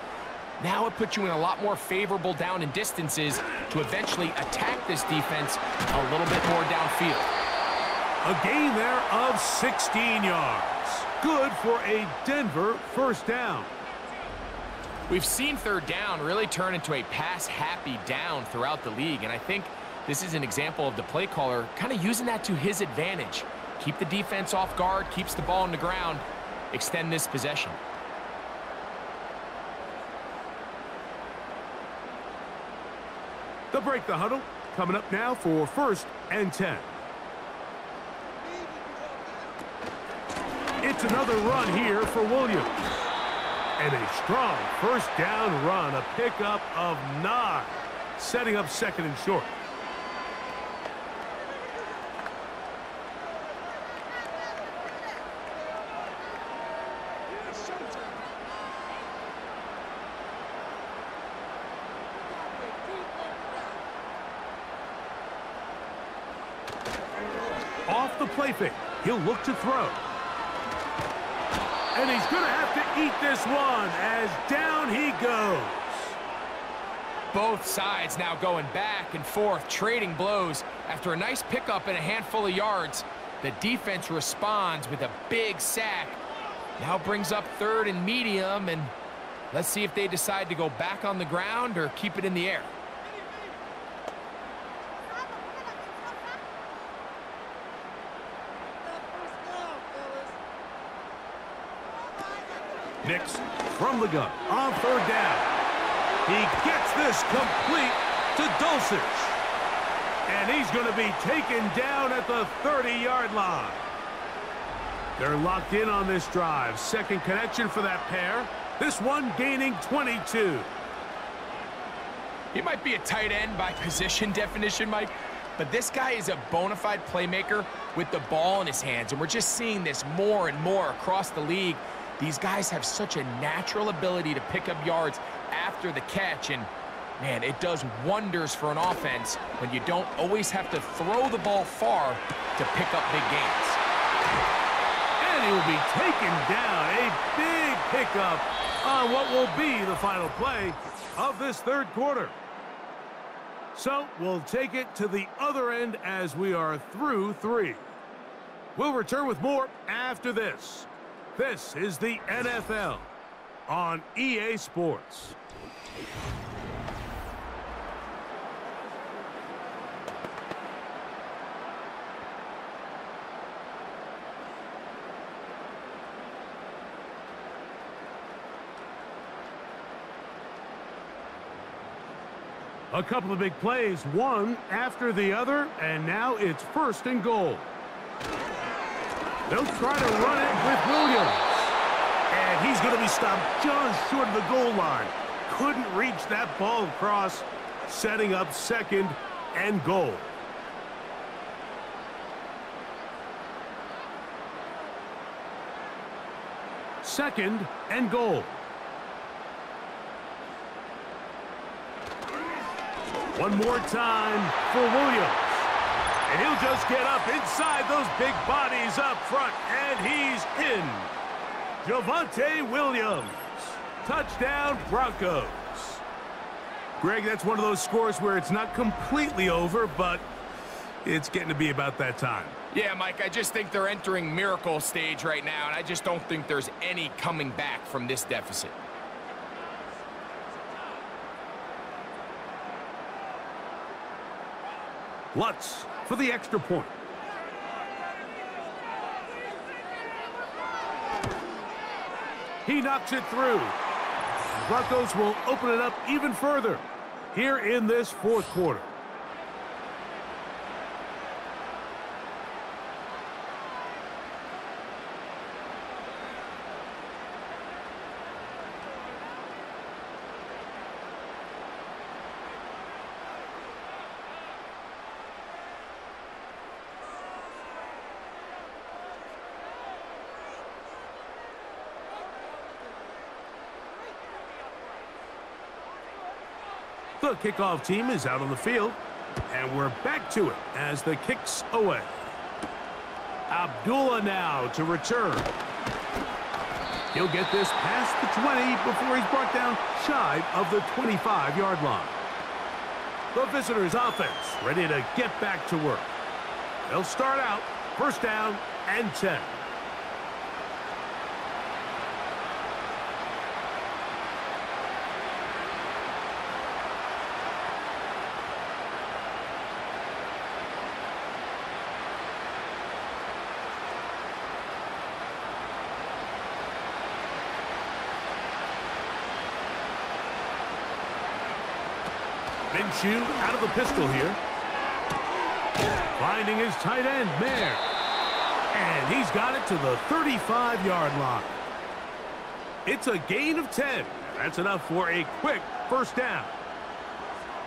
[SPEAKER 3] now it puts you in a lot more favorable down and distances to eventually attack this defense a little bit more downfield.
[SPEAKER 2] A gain there of 16 yards. Good for a Denver 1st down.
[SPEAKER 3] We've seen 3rd down really turn into a pass-happy down throughout the league, and I think this is an example of the play caller kind of using that to his advantage. Keep the defense off guard, keeps the ball on the ground, extend this possession.
[SPEAKER 2] They'll break the huddle. coming up now for 1st and 10. It's another run here for Williams. And a strong first down run, a pickup of 9, setting up 2nd and short. Off the play fake, he'll look to throw. And he's going to have to eat this one as down he goes.
[SPEAKER 3] Both sides now going back and forth, trading blows. After a nice pickup and a handful of yards, the defense responds with a big sack. Now brings up 3rd and medium, and let's see if they decide to go back on the ground or keep it in the air.
[SPEAKER 2] Nix from the gun on 3rd down. He gets this complete to Dulcich. And he's going to be taken down at the 30-yard line. They're locked in on this drive. 2nd connection for that pair. This one gaining 22.
[SPEAKER 3] He might be a tight end by position definition, Mike, but this guy is a bona fide playmaker with the ball in his hands. And we're just seeing this more and more across the league. These guys have such a natural ability to pick up yards after the catch, and man, it does wonders for an offense when you don't always have to throw the ball far to pick up big gains.
[SPEAKER 2] And he will be taken down. A big pickup on what will be the final play of this 3rd quarter. So we'll take it to the other end as we are through 3. We'll return with more after this. This is the NFL on EA Sports. A couple of big plays, one after the other, and now it's 1st and goal. They'll try to run it with Williams. And he's going to be stopped just short of the goal line. Couldn't reach that ball across, setting up 2nd and goal. Second and goal. One more time for Williams. And he'll just get up inside those big bodies up front, and he's in. Javonte Williams. Touchdown, Broncos. Greg, that's one of those scores where it's not completely over, but it's getting to be about that time.
[SPEAKER 3] Yeah, Mike, I just think they're entering miracle stage right now, and I just don't think there's any coming back from this deficit.
[SPEAKER 2] Lutz for the extra point. He knocks it through. The Broncos will open it up even further here in this 4th quarter. The kickoff team is out on the field, and we're back to it as the kick's away. Abdullah now to return. He'll get this past the 20 before he's brought down shy of the 25-yard line. The visitors' offense ready to get back to work. They'll start out 1st down and 10. Minshew out of the pistol here. Finding his tight end, Mayer. And he's got it to the 35-yard line. It's a gain of 10. That's enough for a quick first down.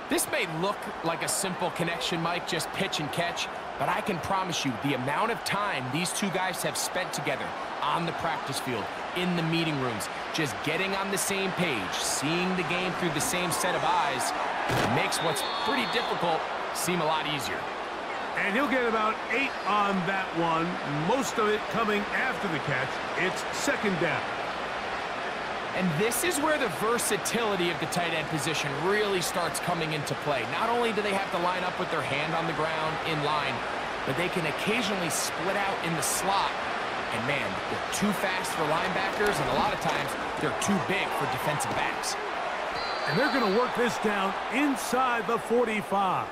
[SPEAKER 3] This may look like a simple connection, Mike, just pitch and catch, but I can promise you the amount of time these two guys have spent together on the practice field, in the meeting rooms, just getting on the same page, seeing the game through the same set of eyes, makes what's pretty difficult seem a lot easier.
[SPEAKER 2] And he'll get about 8 on that one, most of it coming after the catch. It's second down.
[SPEAKER 3] And this is where the versatility of the tight end position really starts coming into play. Not only do they have to line up with their hand on the ground in line, but they can occasionally split out in the slot. And man, they're too fast for linebackers, and a lot of times they're too big for defensive backs.
[SPEAKER 2] And they're going to work this down inside the 45.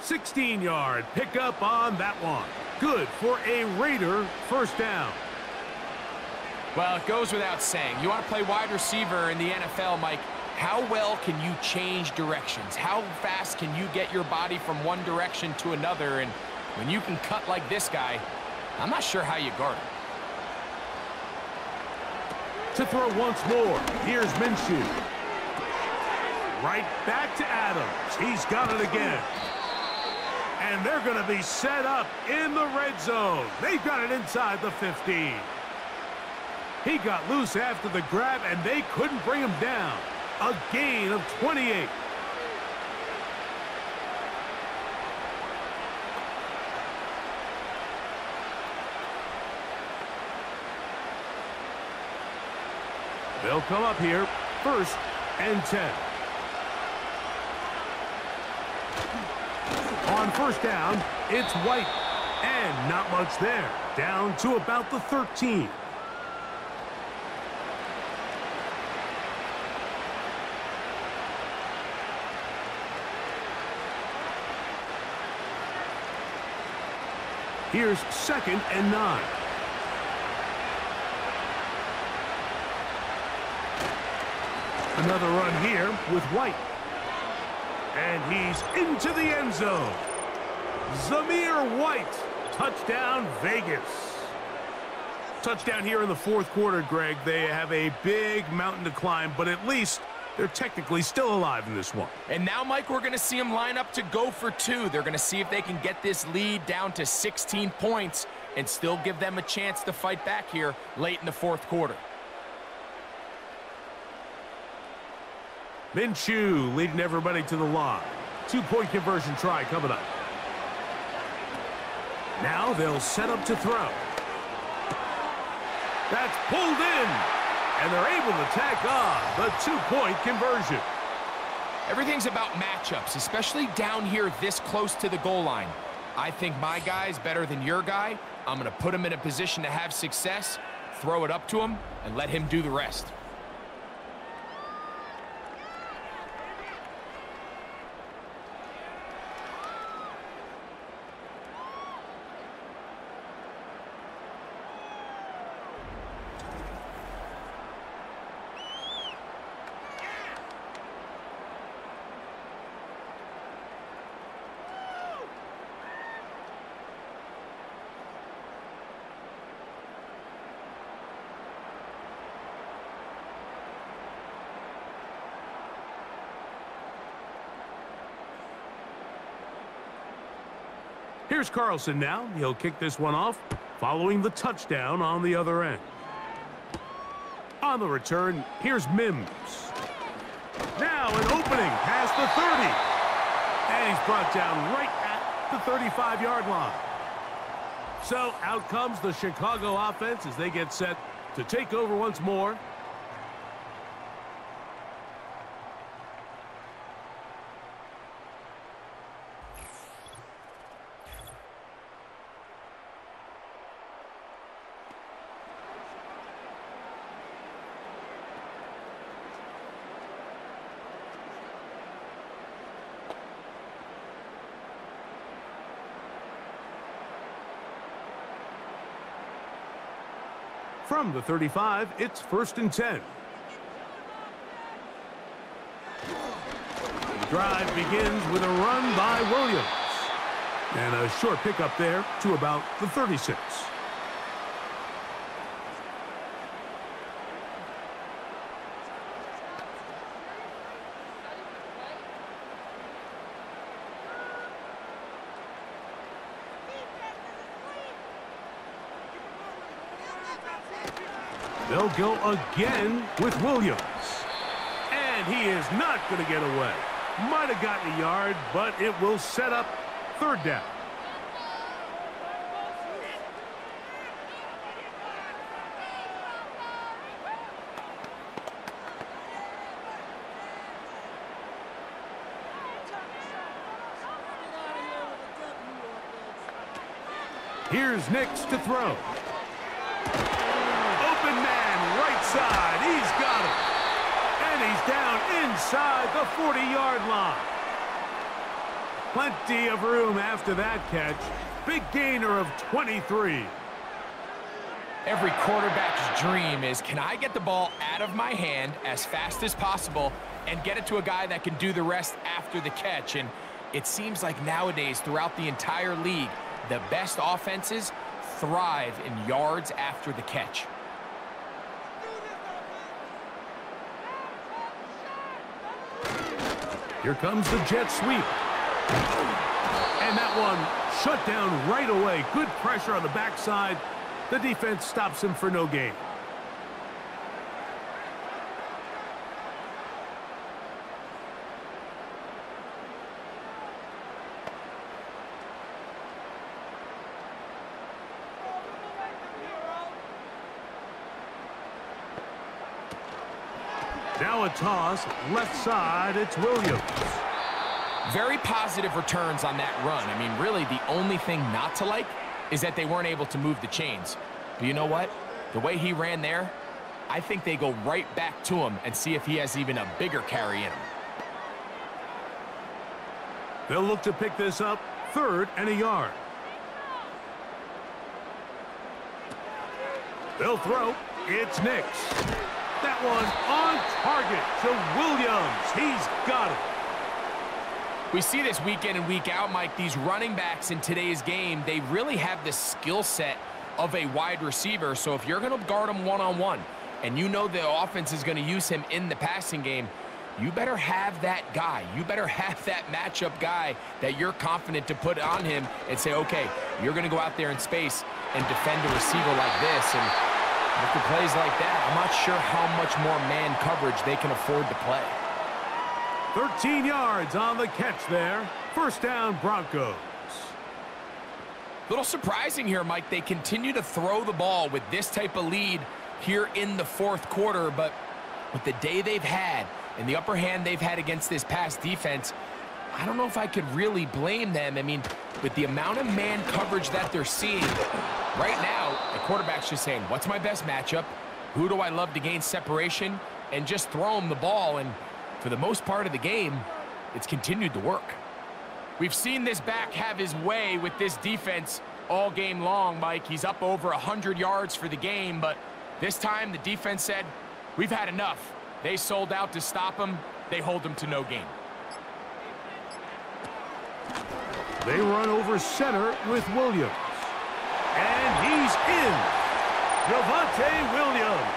[SPEAKER 2] 16-yard pickup on that one. Good for a Raider first down.
[SPEAKER 3] Well, it goes without saying. You want to play wide receiver in the NFL, Mike, how well can you change directions? How fast can you get your body from one direction to another? And when you can cut like this guy, I'm not sure how you guard him.
[SPEAKER 2] To throw once more, here's Minshew. Right back to Adams. He's got it again. And they're going to be set up in the red zone. They've got it inside the 15. He got loose after the grab, and they couldn't bring him down. A gain of 28. They'll come up here, first and 10. On first down, it's White. And not much there. Down to about the 13. Here's second and 9. Another run here with White. And he's into the end zone. Zamir White. Touchdown, Vegas. Touchdown here in the fourth quarter, Greg. They have a big mountain to climb, but at least they're technically still alive in this one.
[SPEAKER 3] And now, Mike, we're going to see them line up to go for 2. They're going to see if they can get this lead down to 16 points and still give them a chance to fight back here late in the fourth quarter.
[SPEAKER 2] Minshew leading everybody to the line. 2-point conversion try coming up. Now they'll set up to throw. That's pulled in. And they're able to tack on the 2-point conversion.
[SPEAKER 3] Everything's about matchups, especially down here this close to the goal line. I think my guy's better than your guy. I'm going to put him in a position to have success, throw it up to him, and let him do the rest.
[SPEAKER 2] Here's Carlson now. He'll kick this one off, following the touchdown on the other end. On the return, here's Mims. Now an opening past the 30. And he's brought down right at the 35-yard line. So out comes the Chicago offense as they get set to take over once more. From the 35, it's first and 10. The drive begins with a run by Williams. And a short pickup there to about the 36. They'll go again with Williams. And he is not going to get away. Might have gotten a yard, but it will set up third down. Here's Nix to throw. Open man, right side. He's got him. And he's down inside the 40-yard line. Plenty of room after that catch. Big gainer of 23.
[SPEAKER 3] Every quarterback's dream is, can I get the ball out of my hand as fast as possible and get it to a guy that can do the rest after the catch? And it seems like nowadays, throughout the entire league, the best offenses thrive in yards after the catch.
[SPEAKER 2] Here comes the jet sweep. And that one shut down right away. Good pressure on the backside. The defense stops him for no gain. Now a toss, left side, it's Williams.
[SPEAKER 3] Very positive returns on that run. I mean, really, the only thing not to like is that they weren't able to move the chains. But you know what? The way he ran there, I think they go right back to him and see if he has even a bigger carry in him.
[SPEAKER 2] They'll look to pick this up, third and a yard. They'll throw. It's Nix. That one on target to Williams. He's got it.
[SPEAKER 3] We see this week in and week out, Mike. These running backs in today's game, they really have the skill set of a wide receiver. So if you're going to guard him one-on-one and you know the offense is going to use him in the passing game, you better have that guy. You better have that matchup guy that you're confident to put on him and say, okay, you're going to go out there in space and defend a receiver like this. And after plays like that, I'm not sure how much more man coverage they can afford to play.
[SPEAKER 2] 13 yards on the catch there. First down, Broncos.
[SPEAKER 3] Little surprising here, Mike. They continue to throw the ball with this type of lead here in the fourth quarter, but with the day they've had and the upper hand they've had against this pass defense, I don't know if I could really blame them. I mean, with the amount of man coverage that they're seeing, right now, the quarterback's just saying, what's my best matchup? Who do I love to gain separation? And just throw him the ball. And for the most part of the game, it's continued to work. We've seen this back have his way with this defense all game long, Mike. He's up over 100 yards for the game, but this time the defense said, we've had enough. They sold out to stop him. They hold him to no gain.
[SPEAKER 2] They run over center with Williams. And he's in. Javonte Williams.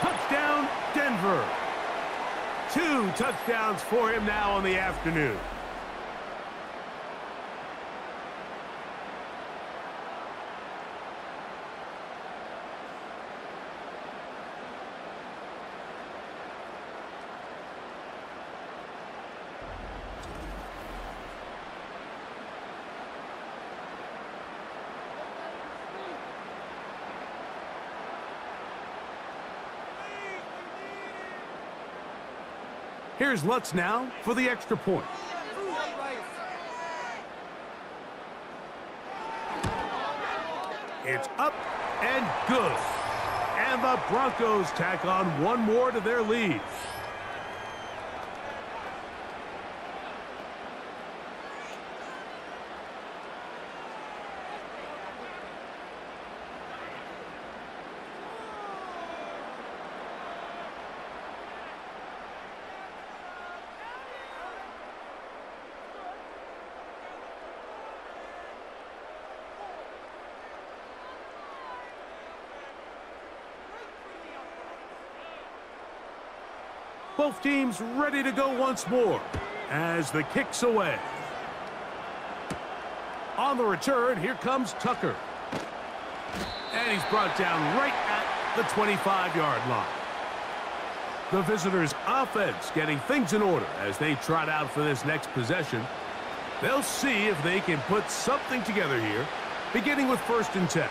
[SPEAKER 2] Touchdown, Denver. 2 touchdowns for him now on the afternoon. Here's Lutz now for the extra point. It's up and good. And the Broncos tack on one more to their lead. Both teams ready to go once more as the kick's away. On the return, here comes Tucker. And he's brought down right at the 25-yard line. The visitors' offense getting things in order as they trot out for this next possession. They'll see if they can put something together here, beginning with 1st and 10.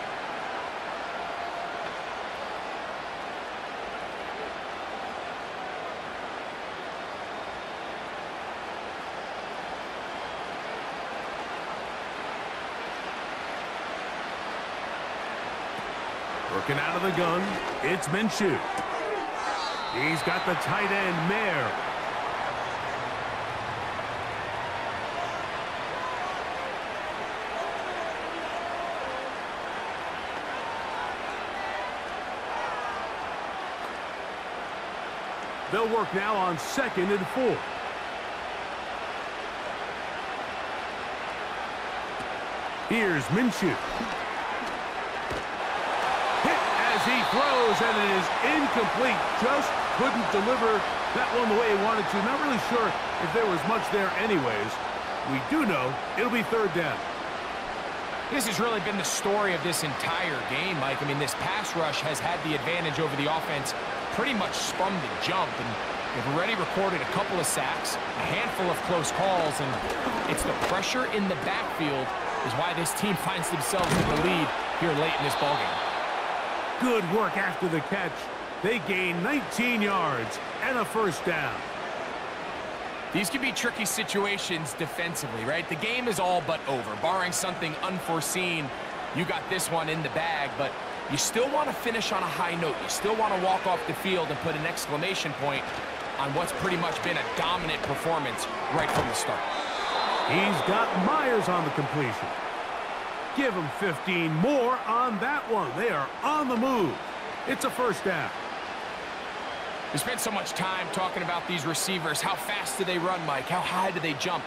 [SPEAKER 2] Working out of the gun, it's Minshew. He's got the tight end, Mayer. They'll work now on 2nd and 4. Here's Minshew. He throws, and it is incomplete. Just couldn't deliver that one the way he wanted to. Not really sure if there was much there anyways. We do know it'll be 3rd down.
[SPEAKER 3] This has really been the story of this entire game, Mike. I mean, this pass rush has had the advantage over the offense pretty much from the jump, and they've already recorded a couple of sacks, a handful of close calls, and it's the pressure in the backfield is why this team finds themselves in the lead here late in this ballgame.
[SPEAKER 2] Good work after the catch. They gain 19 yards and a 1st down.
[SPEAKER 3] These can be tricky situations defensively, right? The game is all but over. Barring something unforeseen, you got this one in the bag, but you still want to finish on a high note. You still want to walk off the field and put an exclamation point on what's pretty much been a dominant performance right from the start.
[SPEAKER 2] He's got Myers on the completion. Give him 15 more on that one. They are on the move. It's a 1st down.
[SPEAKER 3] We spent so much time talking about these receivers. How fast do they run, Mike? How high do they jump?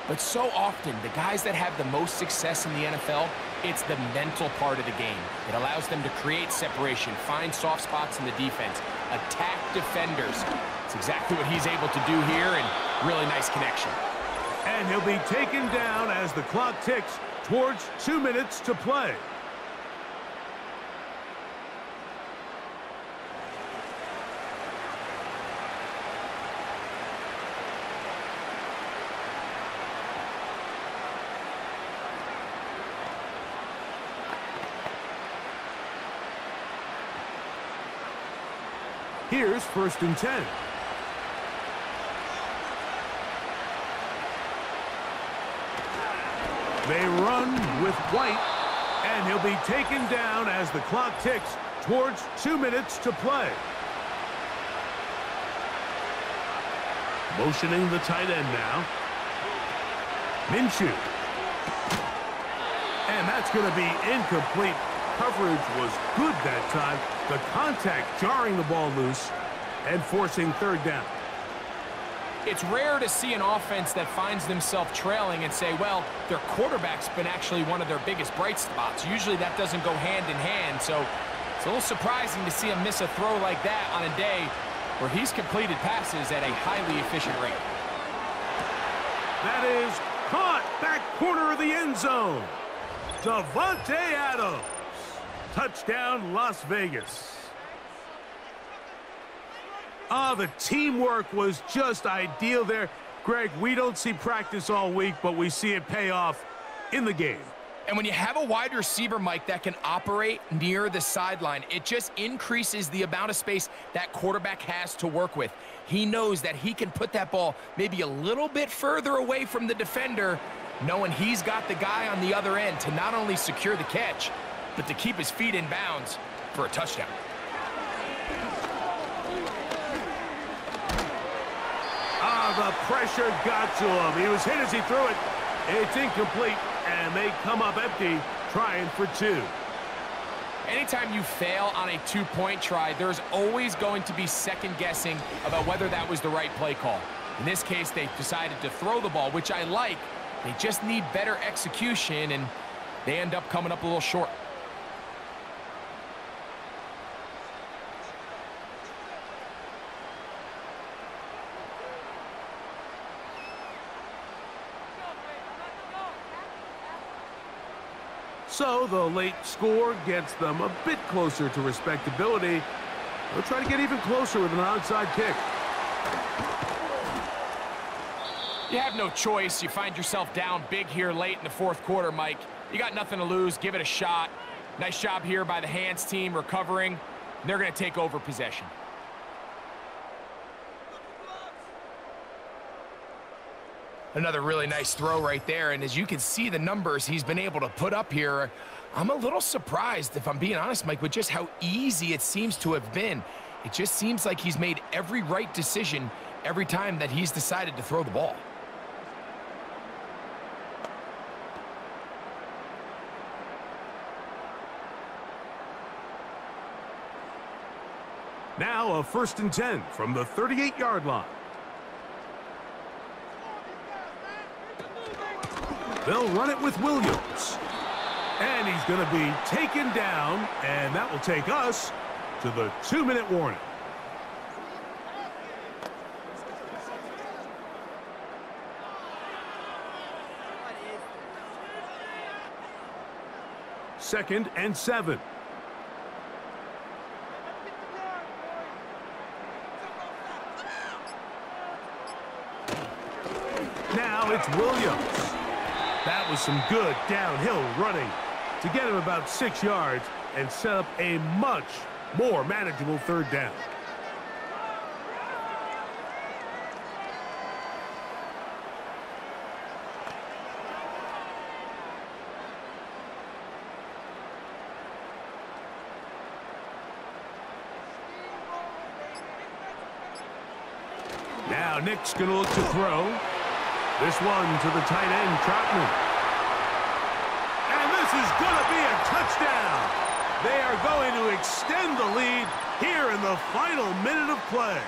[SPEAKER 3] But so often, the guys that have the most success in the NFL, it's the mental part of the game. It allows them to create separation, find soft spots in the defense, attack defenders. It's exactly what he's able to do here, and really nice connection.
[SPEAKER 2] And he'll be taken down as the clock ticks towards 2 minutes to play. Here's 1st and 10. They run with White, and he'll be taken down as the clock ticks towards 2 minutes to play. Motioning the tight end now. Minshew. And that's going to be incomplete. Coverage was good that time. The contact jarring the ball loose and forcing 3rd down.
[SPEAKER 3] It's rare to see an offense that finds themselves trailing and say, well, their quarterback's been actually one of their biggest bright spots. Usually that doesn't go hand in hand, so it's a little surprising to see him miss a throw like that on a day where he's completed passes at a highly efficient rate.
[SPEAKER 2] That is caught back corner of the end zone. Davante Adams. Touchdown, Las Vegas. The teamwork was just ideal there. Greg, we don't see practice all week, but we see it pay off in the game.
[SPEAKER 3] And when you have a wide receiver, Mike, that can operate near the sideline, it just increases the amount of space that quarterback has to work with. He knows that he can put that ball maybe a little bit further away from the defender, knowing he's got the guy on the other end to not only secure the catch, but to keep his feet in bounds for a touchdown.
[SPEAKER 2] The pressure got to him. He was hit as he threw it. It's incomplete, and they come up empty, trying for 2.
[SPEAKER 3] Anytime you fail on a 2-point try, there's always going to be second guessing about whether that was the right play call. In this case, they decided to throw the ball, which I like. They just need better execution, and they end up coming up a little short.
[SPEAKER 2] So the late score gets them a bit closer to respectability. They'll try to get even closer with an onside kick.
[SPEAKER 3] You have no choice. You find yourself down big here late in the fourth quarter, Mike. You got nothing to lose. Give it a shot. Nice job here by the hands team recovering. They're going to take over possession. Another really nice throw right there, and as you can see the numbers he's been able to put up here, I'm a little surprised, if I'm being honest, Mike, with just how easy it seems to have been. It just seems like he's made every right decision every time that he's decided to throw the ball.
[SPEAKER 2] Now a 1st and 10 from the 38-yard line. They'll run it with Williams. And he's going to be taken down, and that will take us to the 2-minute warning. Second and 7. Now it's Williams. That was some good downhill running to get him about 6 yards and set up a much more manageable 3rd down. Now Nick's going to look to throw. This one to the tight end, Troutman. And this is going to be a touchdown. They are going to extend the lead here in the final minute of play.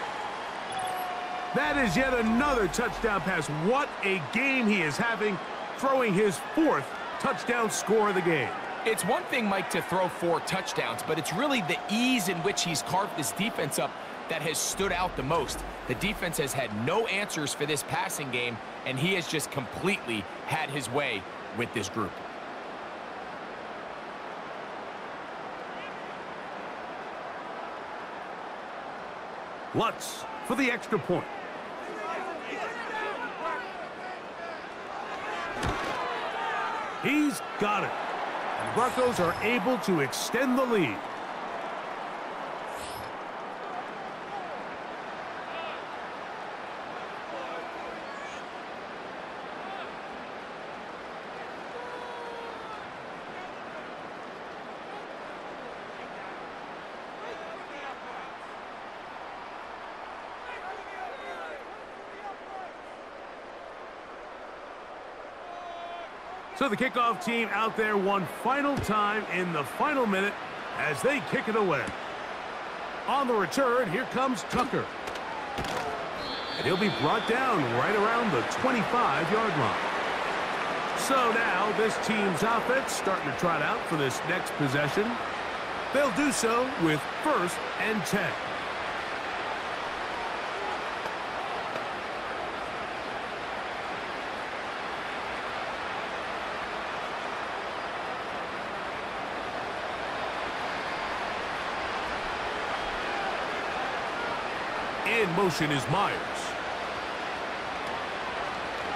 [SPEAKER 2] That is yet another touchdown pass. What a game he is having, throwing his 4th touchdown score of the game.
[SPEAKER 3] It's one thing, Mike, to throw 4 touchdowns, but it's really the ease in which he's carved this defense up that has stood out the most. The defense has had no answers for this passing game, and he has just completely had his way with this group.
[SPEAKER 2] Lutz for the extra point. He's got it. And the Broncos are able to extend the lead. So the kickoff team out there one final time in the final minute as they kick it away. On the return, here comes Tucker. And he'll be brought down right around the 25-yard line. So now this team's offense starting to trot out for this next possession. They'll do so with 1st and 10. In motion is Myers.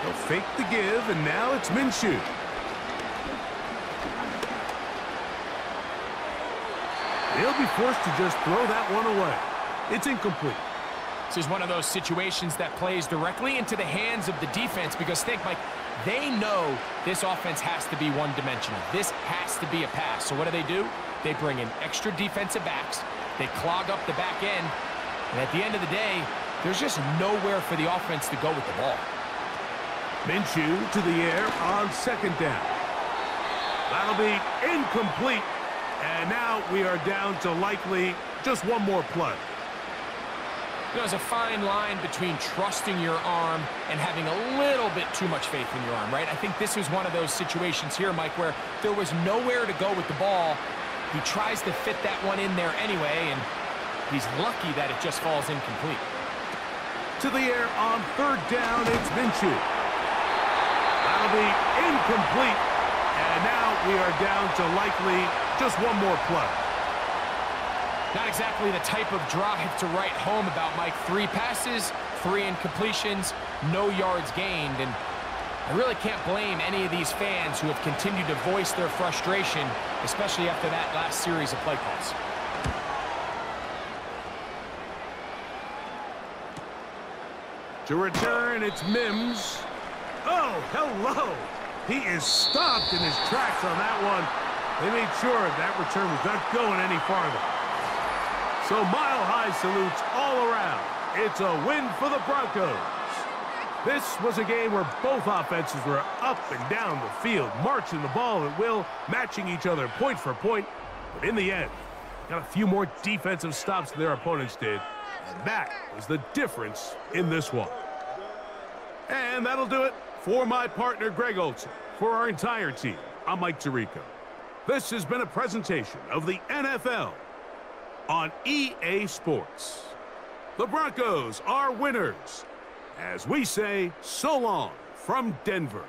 [SPEAKER 2] They'll fake the give, and now it's Minshew. He'll be forced to just throw that one away. It's incomplete.
[SPEAKER 3] This is one of those situations that plays directly into the hands of the defense because, think, Mike, they know this offense has to be one-dimensional. This has to be a pass. So what do? They bring in extra defensive backs. They clog up the back end. And at the end of the day, there's just nowhere for the offense to go with the ball.
[SPEAKER 2] Minshew to the air on 2nd down. That'll be incomplete. And now we are down to likely just one more play.
[SPEAKER 3] There's a fine line between trusting your arm and having a little bit too much faith in your arm, right? I think this was one of those situations here, Mike, where there was nowhere to go with the ball. He tries to fit that one in there anyway, and he's lucky that it just falls incomplete.
[SPEAKER 2] To the air on 3rd down, it's Minshew. That'll be incomplete. And now we are down to likely just one more play.
[SPEAKER 3] Not exactly the type of drive to write home about, Mike. 3 passes, 3 incompletions, no yards gained. And I really can't blame any of these fans who have continued to voice their frustration, especially after that last series of play calls.
[SPEAKER 2] To return, it's Mims. Oh, hello. He is stopped in his tracks on that one. They made sure that return was not going any farther. So mile-high salutes all around. It's a win for the Broncos. This was a game where both offenses were up and down the field, marching the ball at will, matching each other point for point. But in the end, got a few more defensive stops than their opponents did. And that was the difference in this one. And that'll do it for my partner, Greg Olson. For our entire team, I'm Mike Tirico. This has been a presentation of the NFL on EA Sports. The Broncos are winners, as we say so long from Denver.